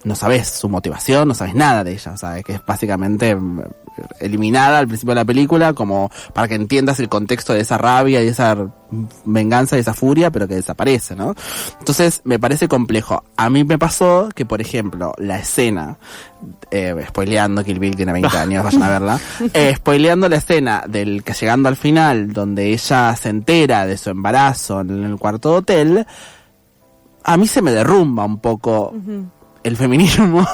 no sabes su motivación, no sabes nada de ella, o sea, que es básicamente eliminada al principio de la película, como para que entiendas el contexto de esa rabia y esa venganza y esa furia, pero que desaparece, ¿no? Entonces, me parece complejo. A mí me pasó que, por ejemplo, la escena, spoileando, Kill Bill tiene 20 años, vayan a verla, spoileando la escena del que llegando al final, donde ella se entera de su embarazo en el cuarto de hotel, a mí se me derrumba un poco el feminismo,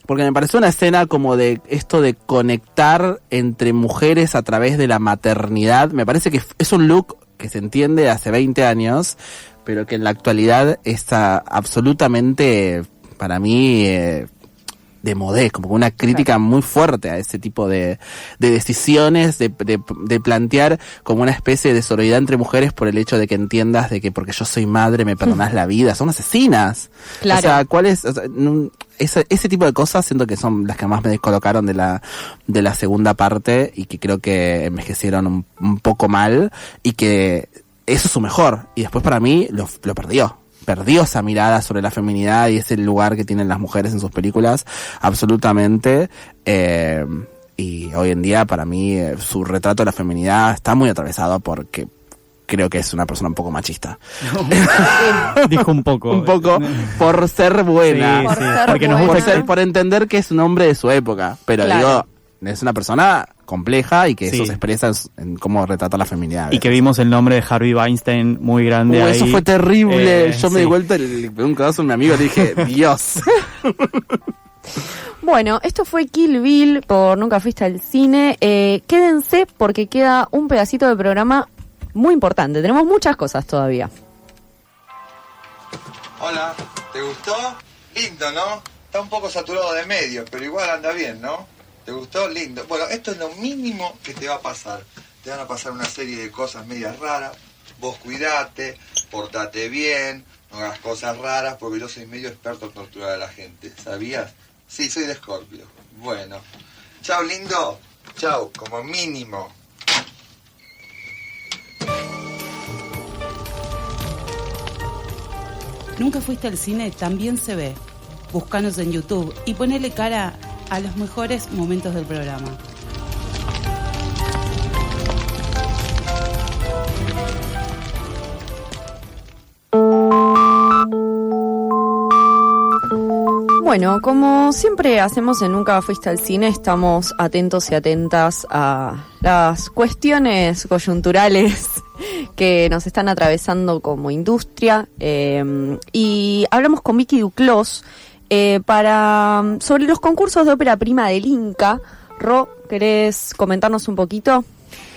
porque me pareció una escena como de esto de conectar entre mujeres a través de la maternidad. Me parece que es un look que se entiende hace 20 años, pero que en la actualidad está absolutamente, para mí, de modé, como una crítica muy fuerte a ese tipo de decisiones, de plantear como una especie de sororidad entre mujeres por el hecho de que entiendas de que porque yo soy madre me perdonás la vida. Son asesinas. Claro. O sea, ¿cuál es? O sea, ese tipo de cosas siento que son las que más me descolocaron de la segunda parte, y que creo que envejecieron un poco mal, y que eso es su mejor. Y después para mí lo perdió esa mirada sobre la feminidad y ese lugar que tienen las mujeres en sus películas, absolutamente. Y hoy en día, para mí, su retrato de la feminidad está muy atravesado porque creo que es una persona un poco machista. Dijo un poco. Un poco por ser buena. Sí, porque nos gusta por entender que es un hombre de su época. Pero digo, es una persona compleja y que eso se expresa en cómo retrata la feminidad. Y que vimos el nombre de Harvey Weinstein muy grande ahí. Eso fue terrible. Yo me di vuelta y le pegué un codazo a mi amigo y le dije, Dios. Bueno, esto fue Kill Bill por Nunca Fuiste al Cine. Quédense porque queda un pedacito de programa muy importante. Tenemos muchas cosas todavía. Hola, ¿te gustó? Lindo, ¿no? Está un poco saturado de medios, pero igual anda bien, ¿no? ¿Te gustó? Lindo. Bueno, esto es lo mínimo que te va a pasar. Te van a pasar una serie de cosas medias raras. Vos cuidate, portate bien, no hagas cosas raras, porque yo soy medio experto en torturar a la gente. ¿Sabías? Sí, soy de Escorpio. Bueno. Chao, lindo. Chao, como mínimo. ¿Nunca fuiste al cine? También se ve. Búscanos en YouTube y ponele cara a los mejores momentos del programa. Bueno, como siempre hacemos en Nunca Fuiste al Cine, estamos atentos y atentas a las cuestiones coyunturales que nos están atravesando como industria, y hablamos con Vicky Duclos sobre los concursos de ópera prima del Inca. Ro, ¿querés comentarnos un poquito?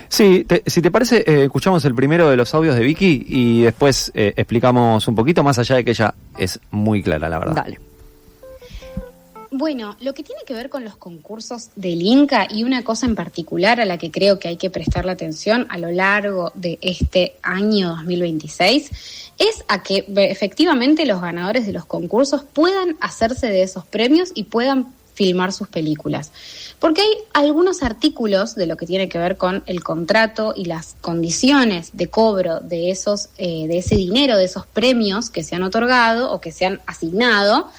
Sí, si te parece, escuchamos el primero de los audios de Vicky y después explicamos un poquito, más allá de que ella es muy clara, la verdad. Dale. Bueno, lo que tiene que ver con los concursos del Inca y una cosa en particular a la que creo que hay que prestarle atención a lo largo de este año 2026 es a que efectivamente los ganadores de los concursos puedan hacerse de esos premios y puedan filmar sus películas. Porque hay algunos artículos de lo que tiene que ver con el contrato y las condiciones de cobro de esos, de ese dinero, de esos premios que se han otorgado o que se han asignado,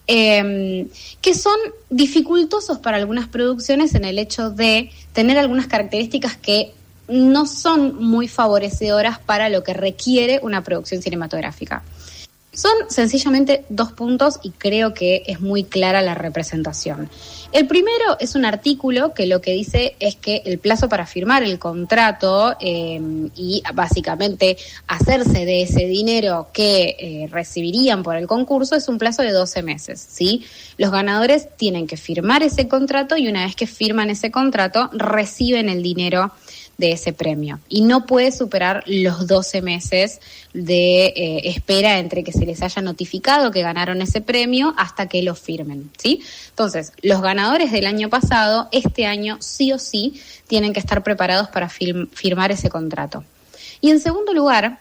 que son dificultosos para algunas producciones en el hecho de tener algunas características que no son muy favorecedoras para lo que requiere una producción cinematográfica. Son sencillamente 2 puntos y creo que es muy clara la representación. El primero es un artículo que lo que dice es que el plazo para firmar el contrato y básicamente hacerse de ese dinero que recibirían por el concurso es un plazo de 12 meses, ¿sí? Los ganadores tienen que firmar ese contrato y una vez que firman ese contrato reciben el dinero de ese premio y no puede superar los 12 meses de espera entre que se les haya notificado que ganaron ese premio hasta que lo firmen, ¿sí? Entonces, los ganadores del año pasado, este año sí o sí tienen que estar preparados para firmar ese contrato. Y en segundo lugar,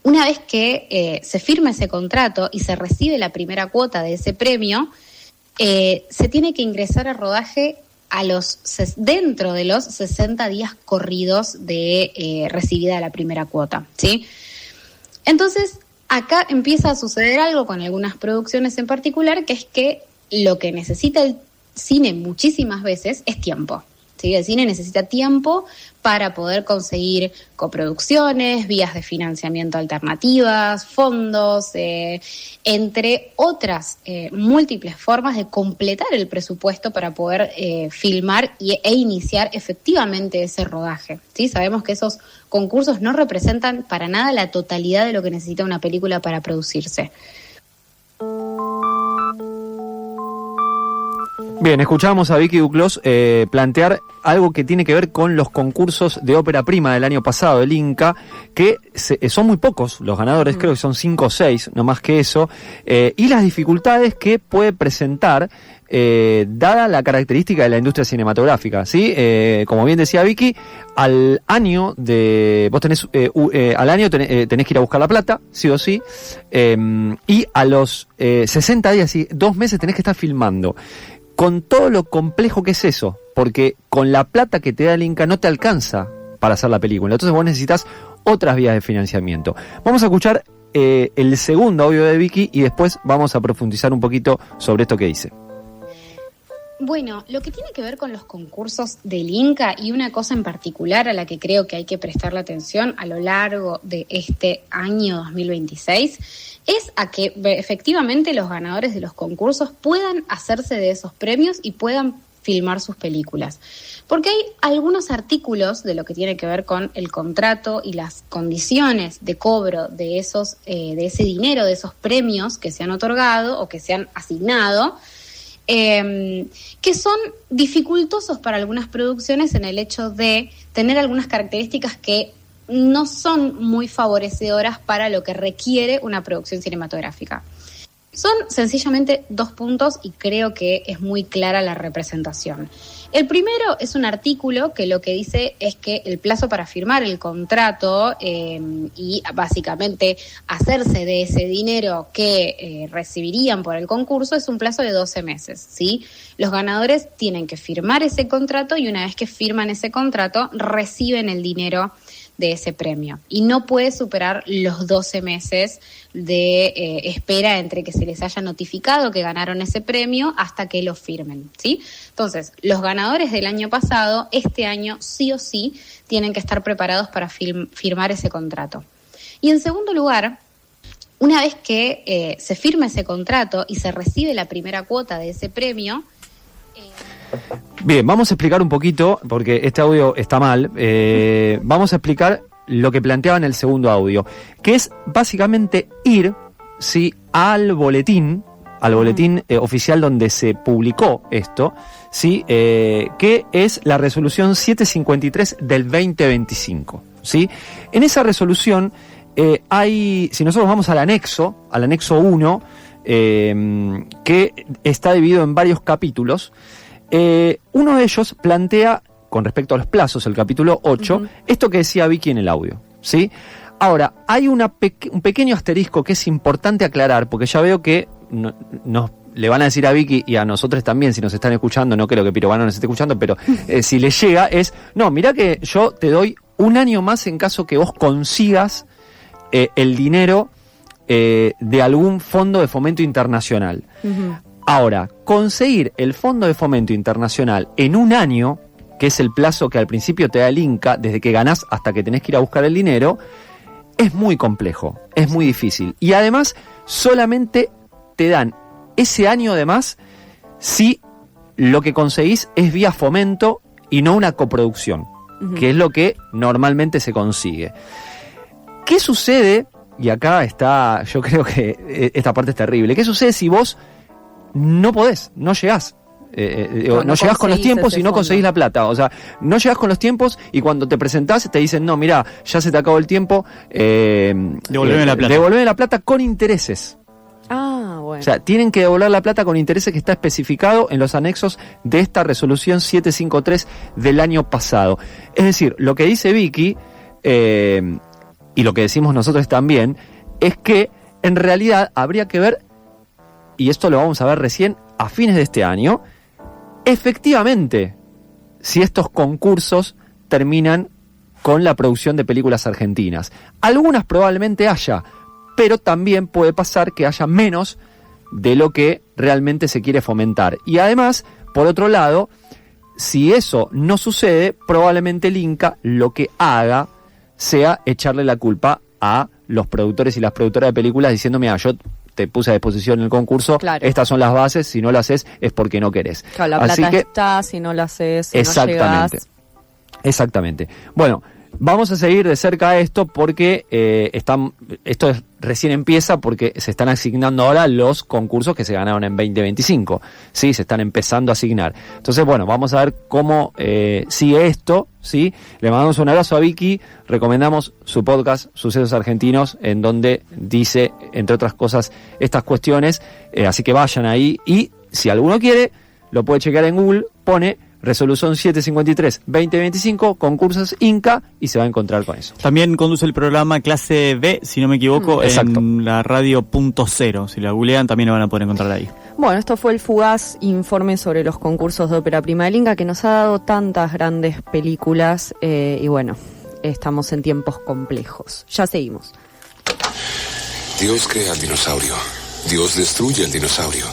una vez que se firma ese contrato y se recibe la primera cuota de ese premio, se tiene que ingresar a rodaje dentro de los 60 días corridos de recibida la primera cuota, ¿sí? Entonces, acá empieza a suceder algo con algunas producciones en particular, que es que lo que necesita el cine muchísimas veces es tiempo, ¿sí? El cine necesita tiempo para poder conseguir coproducciones, vías de financiamiento alternativas, fondos, entre otras múltiples formas de completar el presupuesto para poder filmar e iniciar efectivamente ese rodaje, ¿sí? Sabemos que esos concursos no representan para nada la totalidad de lo que necesita una película para producirse. Bien, escuchábamos a Vicky Duclos plantear algo que tiene que ver con los concursos de ópera prima del año pasado, del Inca, que son muy pocos los ganadores, creo que son 5 o 6, no más que eso, y las dificultades que puede presentar dada la característica de la industria cinematográfica, ¿sí? Como bien decía Vicky, al año vos tenés al año tenés que ir a buscar la plata, sí o sí, y a los 60 días y 2 meses tenés que estar filmando. Con todo lo complejo que es eso, porque con la plata que te da el Inca no te alcanza para hacer la película, entonces vos necesitas otras vías de financiamiento. Vamos a escuchar el segundo audio de Vicky y después vamos a profundizar un poquito sobre esto que dice. Bueno, lo que tiene que ver con los concursos del Inca y una cosa en particular a la que creo que hay que prestarle atención a lo largo de este año 2026 es a que efectivamente los ganadores de los concursos puedan hacerse de esos premios y puedan filmar sus películas. Porque hay algunos artículos de lo que tiene que ver con el contrato y las condiciones de cobro de esos, de ese dinero, de esos premios que se han otorgado o que se han asignado, que son dificultosos para algunas producciones en el hecho de tener algunas características que no son muy favorecedoras para lo que requiere una producción cinematográfica. Son sencillamente 2 puntos y creo que es muy clara la representación. El primero es un artículo que lo que dice es que el plazo para firmar el contrato y básicamente hacerse de ese dinero que recibirían por el concurso es un plazo de 12 meses, ¿sí? Los ganadores tienen que firmar ese contrato y una vez que firman ese contrato reciben el dinero de ese premio y no puede superar los 12 meses de espera entre que se les haya notificado que ganaron ese premio hasta que lo firmen, ¿sí? Entonces, los ganadores del año pasado, este año sí o sí tienen que estar preparados para firmar ese contrato. Y en segundo lugar, una vez que se firma ese contrato y se recibe la primera cuota de ese premio. Bien, vamos a explicar un poquito, porque este audio está mal, vamos a explicar lo que planteaba en el segundo audio, que es básicamente ir, ¿sí?, al boletín oficial donde se publicó esto, ¿sí?, que es la resolución 753 del 2025, ¿sí? En esa resolución hay, si nosotros vamos al anexo 1, que está dividido en varios capítulos, uno de ellos plantea, con respecto a los plazos, el capítulo 8, esto que decía Vicky en el audio, ¿sí? Ahora, hay un pequeño asterisco que es importante aclarar, porque ya veo que le van a decir a Vicky y a nosotros también, si nos están escuchando, no creo que Pirobano nos esté escuchando, pero si le llega no, mirá que yo te doy un año más en caso que vos consigas el dinero de algún fondo de fomento internacional. Ahora, conseguir el Fondo de Fomento Internacional en un año, que es el plazo que al principio te da el Inca, desde que ganás hasta que tenés que ir a buscar el dinero, es muy complejo, es muy difícil. Y además, solamente te dan ese año de más si lo que conseguís es vía fomento y no una coproducción, que es lo que normalmente se consigue. ¿Qué sucede? Y acá está, yo creo que esta parte es terrible. ¿Qué sucede si vos no podés, no llegás? No llegás con los tiempos y no conseguís la plata. O sea, no llegás con los tiempos y cuando te presentás te dicen, no, mirá, ya se te acabó el tiempo, devolveme la plata con intereses. Ah, bueno. O sea, tienen que devolver la plata con intereses, que está especificado en los anexos de esta resolución 753 del año pasado. Es decir, lo que dice Vicky, y lo que decimos nosotros también, es que en realidad habría que ver, y esto lo vamos a ver recién a fines de este año, efectivamente, si estos concursos terminan con la producción de películas argentinas. Algunas probablemente haya, pero también puede pasar que haya menos de lo que realmente se quiere fomentar. Y además, por otro lado, si eso no sucede, probablemente el Inca lo que haga sea echarle la culpa a los productores y las productoras de películas diciendo, mira, yo te puse a disposición el concurso, claro, estas son las bases, si no lo haces es porque no querés. Claro, la plata está, si no lo haces, si exactamente, no llegás. Exactamente. Bueno, vamos a seguir de cerca esto porque esto recién empieza porque se están asignando ahora los concursos que se ganaron en 2025. Sí, se están empezando a asignar. Entonces, bueno, vamos a ver cómo sigue esto, ¿sí? Le mandamos un abrazo a Vicky, recomendamos su podcast Sucesos Argentinos, en donde dice, entre otras cosas, estas cuestiones, así que vayan ahí y si alguno quiere, lo puede chequear en Google, pone Resolución 753-2025, concursos Inca, y se va a encontrar con eso. También conduce el programa Clase B, si no me equivoco, en la radio .0. Si la googlean también lo van a poder encontrar ahí. Bueno, esto fue el fugaz informe sobre los concursos de ópera prima del Inca, que nos ha dado tantas grandes películas, y bueno, estamos en tiempos complejos. Ya seguimos. Dios crea al dinosaurio. Dios destruye al dinosaurio.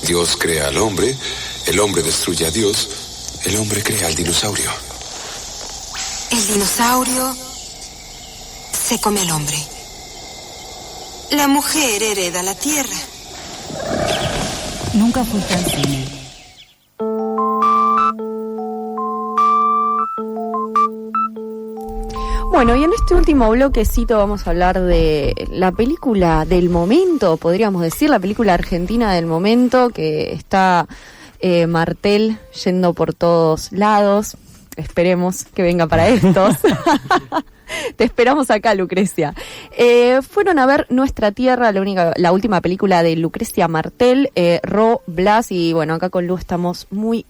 Dios crea al hombre. El hombre destruye a Dios. El hombre crea al dinosaurio. El dinosaurio se come al hombre. La mujer hereda la tierra. Nunca fuiste al cine. Bueno, y en este último bloquecito vamos a hablar de la película del momento, podríamos decir, la película argentina del momento, que está Martel yendo por todos lados. Esperemos que venga para estos. Te esperamos acá, Lucrecia. Fueron a ver Nuestra Tierra, la última película de Lucrecia Martel, Ro, Blas, y bueno, acá con Lu estamos muy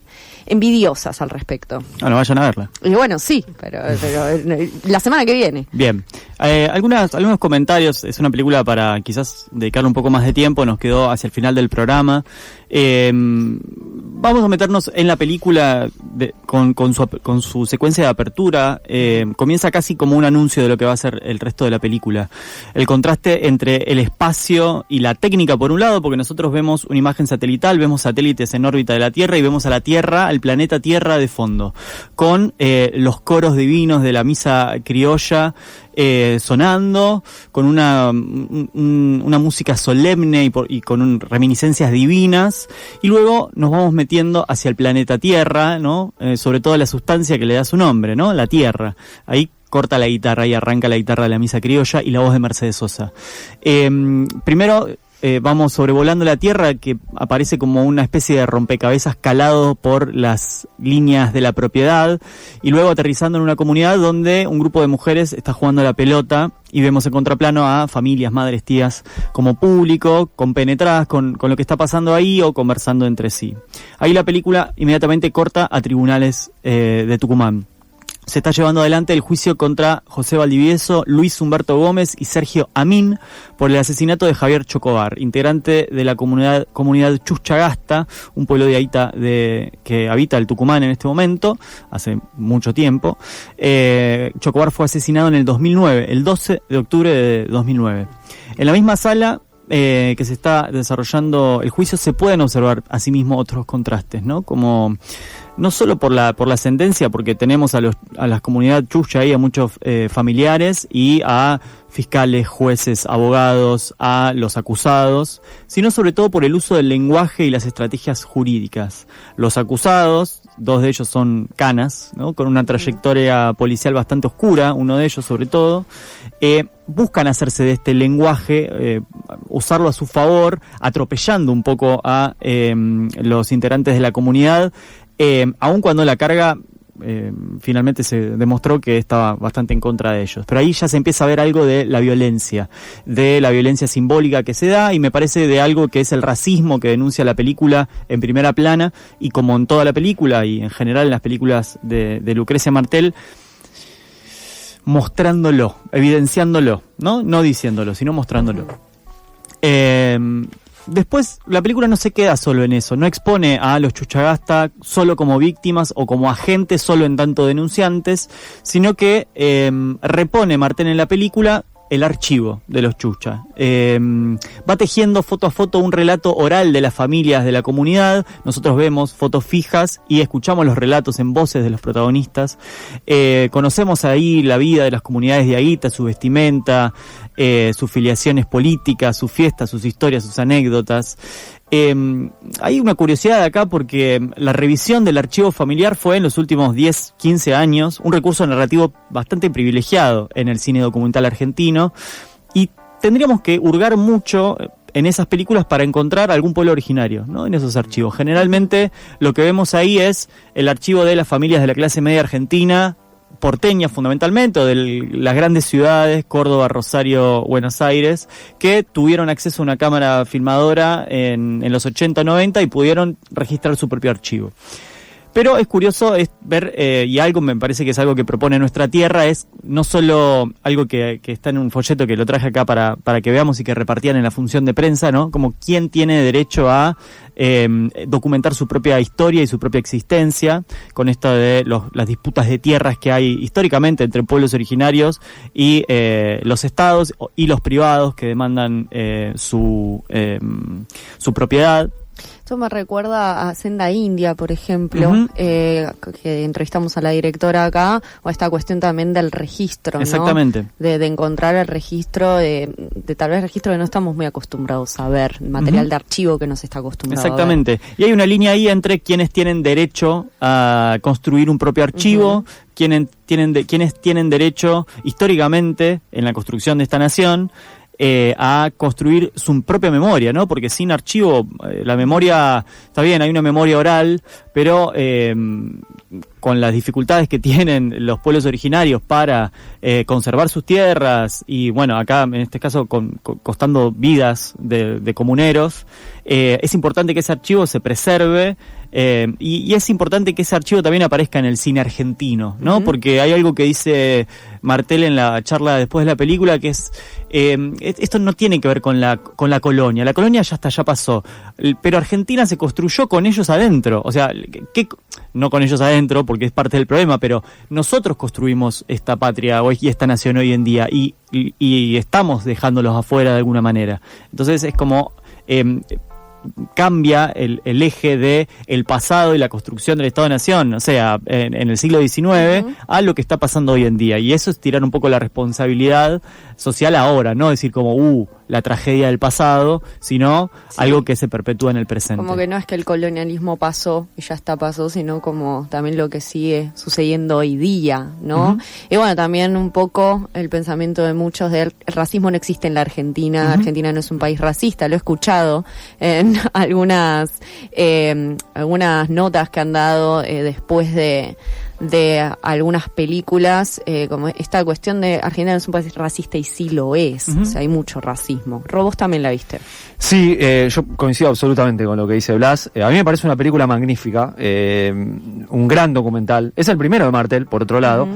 envidiosas al respecto. Bueno, vayan a verla. Y bueno, sí, pero la semana que viene. Bien. Algunos comentarios. Es una película para quizás dedicarle un poco más de tiempo. Nos quedó hacia el final del programa. Vamos a meternos en la película con su secuencia de apertura. Comienza casi como un anuncio de lo que va a ser el resto de la película. El contraste entre el espacio y la técnica por un lado, porque nosotros vemos una imagen satelital, vemos satélites en órbita de la Tierra y vemos a la Tierra, al planeta Tierra de fondo, con los coros divinos de la misa criolla sonando, con una música solemne y con reminiscencias divinas, y luego nos vamos metiendo hacia el planeta Tierra, ¿no? Sobre todo la sustancia que le da su nombre, ¿no? La Tierra. Ahí corta la guitarra y arranca la guitarra de la misa criolla y la voz de Mercedes Sosa. Primero vamos sobrevolando la Tierra, que aparece como una especie de rompecabezas calado por las líneas de la propiedad, y luego aterrizando en una comunidad donde un grupo de mujeres está jugando a la pelota, y vemos en contraplano a familias, madres, tías, como público, compenetradas con lo que está pasando ahí o conversando entre sí. Ahí la película inmediatamente corta a tribunales de Tucumán. Se está llevando adelante el juicio contra José Valdivieso, Luis Humberto Gómez y Sergio Amín por el asesinato de Javier Chocobar, integrante de la comunidad Chuchagasta, un pueblo de Aita que habita el Tucumán en este momento, hace mucho tiempo. Chocobar fue asesinado en el 2009, el 12 de octubre de 2009. En la misma sala que se está desarrollando el juicio se pueden observar asimismo otros contrastes, ¿no? Como no solo por la sentencia, porque tenemos a la comunidad chucha ahí, a muchos familiares y a fiscales, jueces, abogados, a los acusados, sino sobre todo por el uso del lenguaje y las estrategias jurídicas. Los acusados, dos de ellos son canas, ¿no? Con una trayectoria policial bastante oscura, uno de ellos sobre todo, buscan hacerse de este lenguaje, usarlo a su favor, atropellando un poco a los integrantes de la comunidad, aun cuando la carga finalmente se demostró que estaba bastante en contra de ellos. Pero ahí ya se empieza a ver algo de la violencia simbólica que se da, y me parece de algo que es el racismo que denuncia la película en primera plana, y como en toda la película y en general en las películas de Lucrecia Martel, mostrándolo, evidenciándolo, no diciéndolo, sino mostrándolo. Después, la película no se queda solo en eso, no expone a los Chuchagasta solo como víctimas o como agentes solo en tanto denunciantes, sino que repone Martel en la película el archivo de los Chucha. Va tejiendo foto a foto un relato oral de las familias de la comunidad. Nosotros vemos fotos fijas y escuchamos los relatos en voces de los protagonistas. Conocemos ahí la vida de las comunidades de Aita, su vestimenta, sus filiaciones políticas, sus fiestas, sus historias, sus anécdotas. Hay una curiosidad acá, porque la revisión del archivo familiar fue en los últimos 10, 15 años un recurso narrativo bastante privilegiado en el cine documental argentino, y tendríamos que hurgar mucho en esas películas para encontrar algún pueblo originario, ¿no? En esos archivos. Generalmente lo que vemos ahí es el archivo de las familias de la clase media argentina, porteña fundamentalmente, o de las grandes ciudades, Córdoba, Rosario, Buenos Aires, que tuvieron acceso a una cámara filmadora en los 80, 90 y pudieron registrar su propio archivo. Pero es curioso ver, y algo me parece que es algo que propone Nuestra Tierra, es no solo algo que está en un folleto que lo traje acá para que veamos y que repartían en la función de prensa, ¿no? Como quién tiene derecho a documentar su propia historia y su propia existencia, con esto de las disputas de tierras que hay históricamente entre pueblos originarios y los estados y los privados que demandan su propiedad. Esto me recuerda a Senda India, por ejemplo, que entrevistamos a la directora acá, o esta cuestión también del registro, exactamente, ¿no? De encontrar el registro, de tal vez registro que no estamos muy acostumbrados a ver, material de archivo que no se está acostumbrado exactamente. a ver. Y hay una línea ahí entre quienes tienen derecho a construir un propio archivo, quienes tienen derecho históricamente en la construcción de esta nación, a construir su propia memoria, ¿no? Porque sin archivo, la memoria, está bien, hay una memoria oral, pero con las dificultades que tienen los pueblos originarios para conservar sus tierras y bueno, acá en este caso costando vidas de comuneros, es importante que ese archivo se preserve. Y es importante que ese archivo también aparezca en el cine argentino, ¿no? Porque hay algo que dice Martel en la charla después de la película, que es esto no tiene que ver con la colonia. La colonia ya pasó, pero Argentina se construyó con ellos adentro. O sea, no con ellos adentro, porque es parte del problema, pero nosotros construimos esta patria hoy y esta nación hoy en día y estamos dejándolos afuera de alguna manera. Entonces es como... cambia el eje de el pasado y la construcción del Estado-Nación, o sea, en el siglo XIX, a lo que está pasando hoy en día. Y eso es tirar un poco la responsabilidad social ahora, no decir como, la tragedia del pasado, sino algo que se perpetúa en el presente. Como que no es que el colonialismo pasó y ya pasó, sino como también lo que sigue sucediendo hoy día, ¿no? Y bueno, también un poco el pensamiento de muchos del racismo no existe en la Argentina, Argentina no es un país racista, lo he escuchado en algunas notas que han dado después de algunas películas, como esta cuestión de Argentina no es un país racista y sí lo es, o sea, hay mucho racismo. Vos también la viste. Sí, yo coincido absolutamente con lo que dice Blas. A mí me parece una película magnífica, un gran documental. Es el primero de Martel, por otro lado.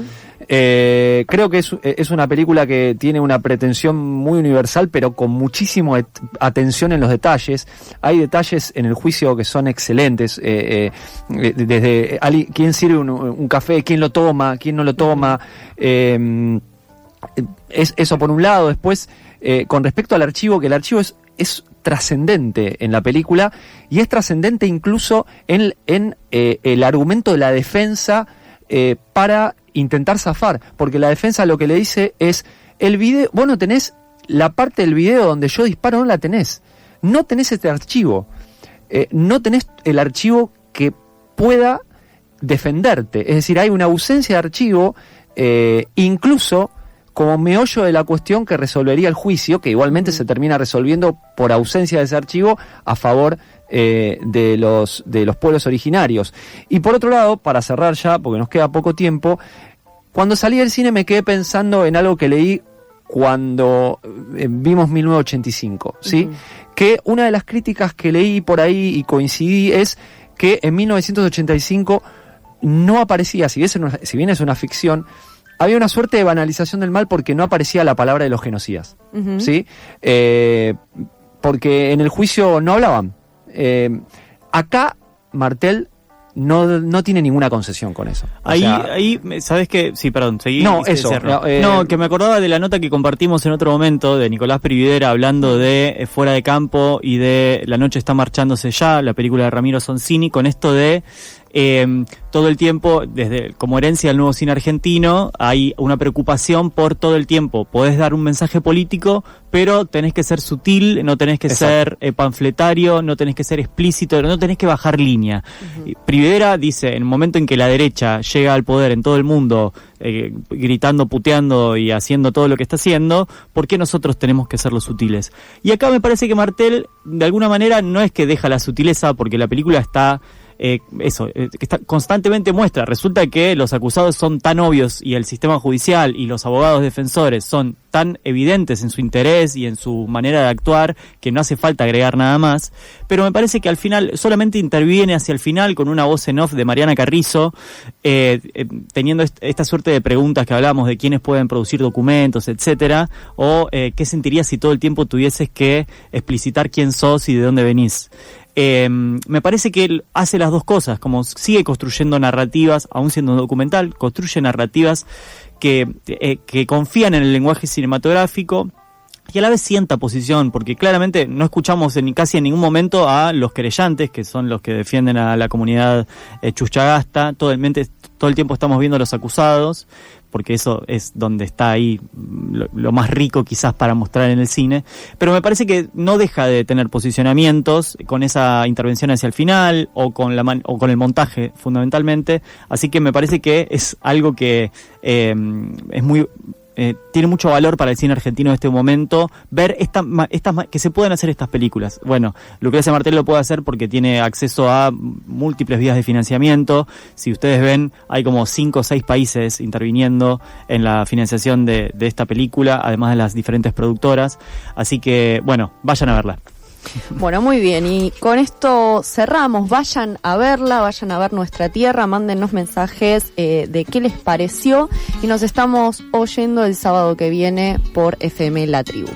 Creo que es una película que tiene una pretensión muy universal, pero con muchísima atención en los detalles. Hay detalles en el juicio que son excelentes, desde quién sirve un café, quién lo toma, quién no lo toma. Es eso por un lado. Después, con respecto al archivo, que el archivo es trascendente en la película y es trascendente incluso en el argumento de la defensa para intentar zafar, porque la defensa lo que le dice es: el video, vos no tenés la parte del video donde yo disparo, no la tenés, no tenés este archivo, no tenés el archivo que pueda defenderte, es decir, hay una ausencia de archivo, incluso como meollo de la cuestión que resolvería el juicio, que igualmente se termina resolviendo por ausencia de ese archivo a favor de los pueblos originarios. Y por otro lado, para cerrar ya, porque nos queda poco tiempo, cuando salí del cine me quedé pensando en algo que leí cuando vimos 1985, ¿sí? Que una de las críticas que leí por ahí y coincidí es que en 1985 no aparecía, si bien es una ficción, había una suerte de banalización del mal porque no aparecía la palabra de los genocidas, ¿sí? Porque en el juicio no hablaban. Acá Martel no tiene ninguna concesión con eso. Ahí, ¿sabes qué? Sí, perdón, seguí. No, eso. No, que me acordaba de la nota que compartimos en otro momento de Nicolás Prividera hablando de Fuera de Campo y de La noche está marchándose ya, la película de Ramiro Sonsini, con esto de todo el tiempo, como herencia del nuevo cine argentino, hay una preocupación por todo el tiempo. Podés dar un mensaje político, pero tenés que ser sutil, no tenés que ser panfletario, no tenés que ser explícito, no tenés que bajar línea. Prividera dice, en el momento en que la derecha llega al poder en todo el mundo, gritando, puteando y haciendo todo lo que está haciendo, ¿por qué nosotros tenemos que ser los sutiles? Y acá me parece que Martel, de alguna manera, no es que deja la sutileza, porque la película está... que constantemente muestra, resulta que los acusados son tan obvios y el sistema judicial y los abogados defensores son tan evidentes en su interés y en su manera de actuar que no hace falta agregar nada más, pero me parece que al final solamente interviene hacia el final con una voz en off de Mariana Carrizo, teniendo esta suerte de preguntas que hablamos de quiénes pueden producir documentos, etcétera, o qué sentirías si todo el tiempo tuvieses que explicitar quién sos y de dónde venís. Me parece que él hace las dos cosas, como sigue construyendo narrativas, aún siendo un documental, construye narrativas que confían en el lenguaje cinematográfico y a la vez sienta posición, porque claramente no escuchamos casi en ningún momento a los querellantes, que son los que defienden a la comunidad chuchagasta. Todo el tiempo estamos viendo a los acusados, porque eso es donde está ahí lo más rico quizás para mostrar en el cine, pero me parece que no deja de tener posicionamientos con esa intervención hacia el final o con el montaje fundamentalmente, así que me parece que es algo que es muy tiene mucho valor para el cine argentino en este momento ver que se pueden hacer estas películas. Bueno, Lucrecia Martel lo puede hacer porque tiene acceso a múltiples vías de financiamiento. Si ustedes ven, hay como 5 o 6 países interviniendo en la financiación de esta película, además de las diferentes productoras. Así que, bueno, vayan a verla. Bueno, muy bien, y con esto cerramos. Vayan a verla, vayan a ver Nuestra Tierra, mándennos mensajes de qué les pareció, y nos estamos oyendo el sábado que viene por FM La Tribu.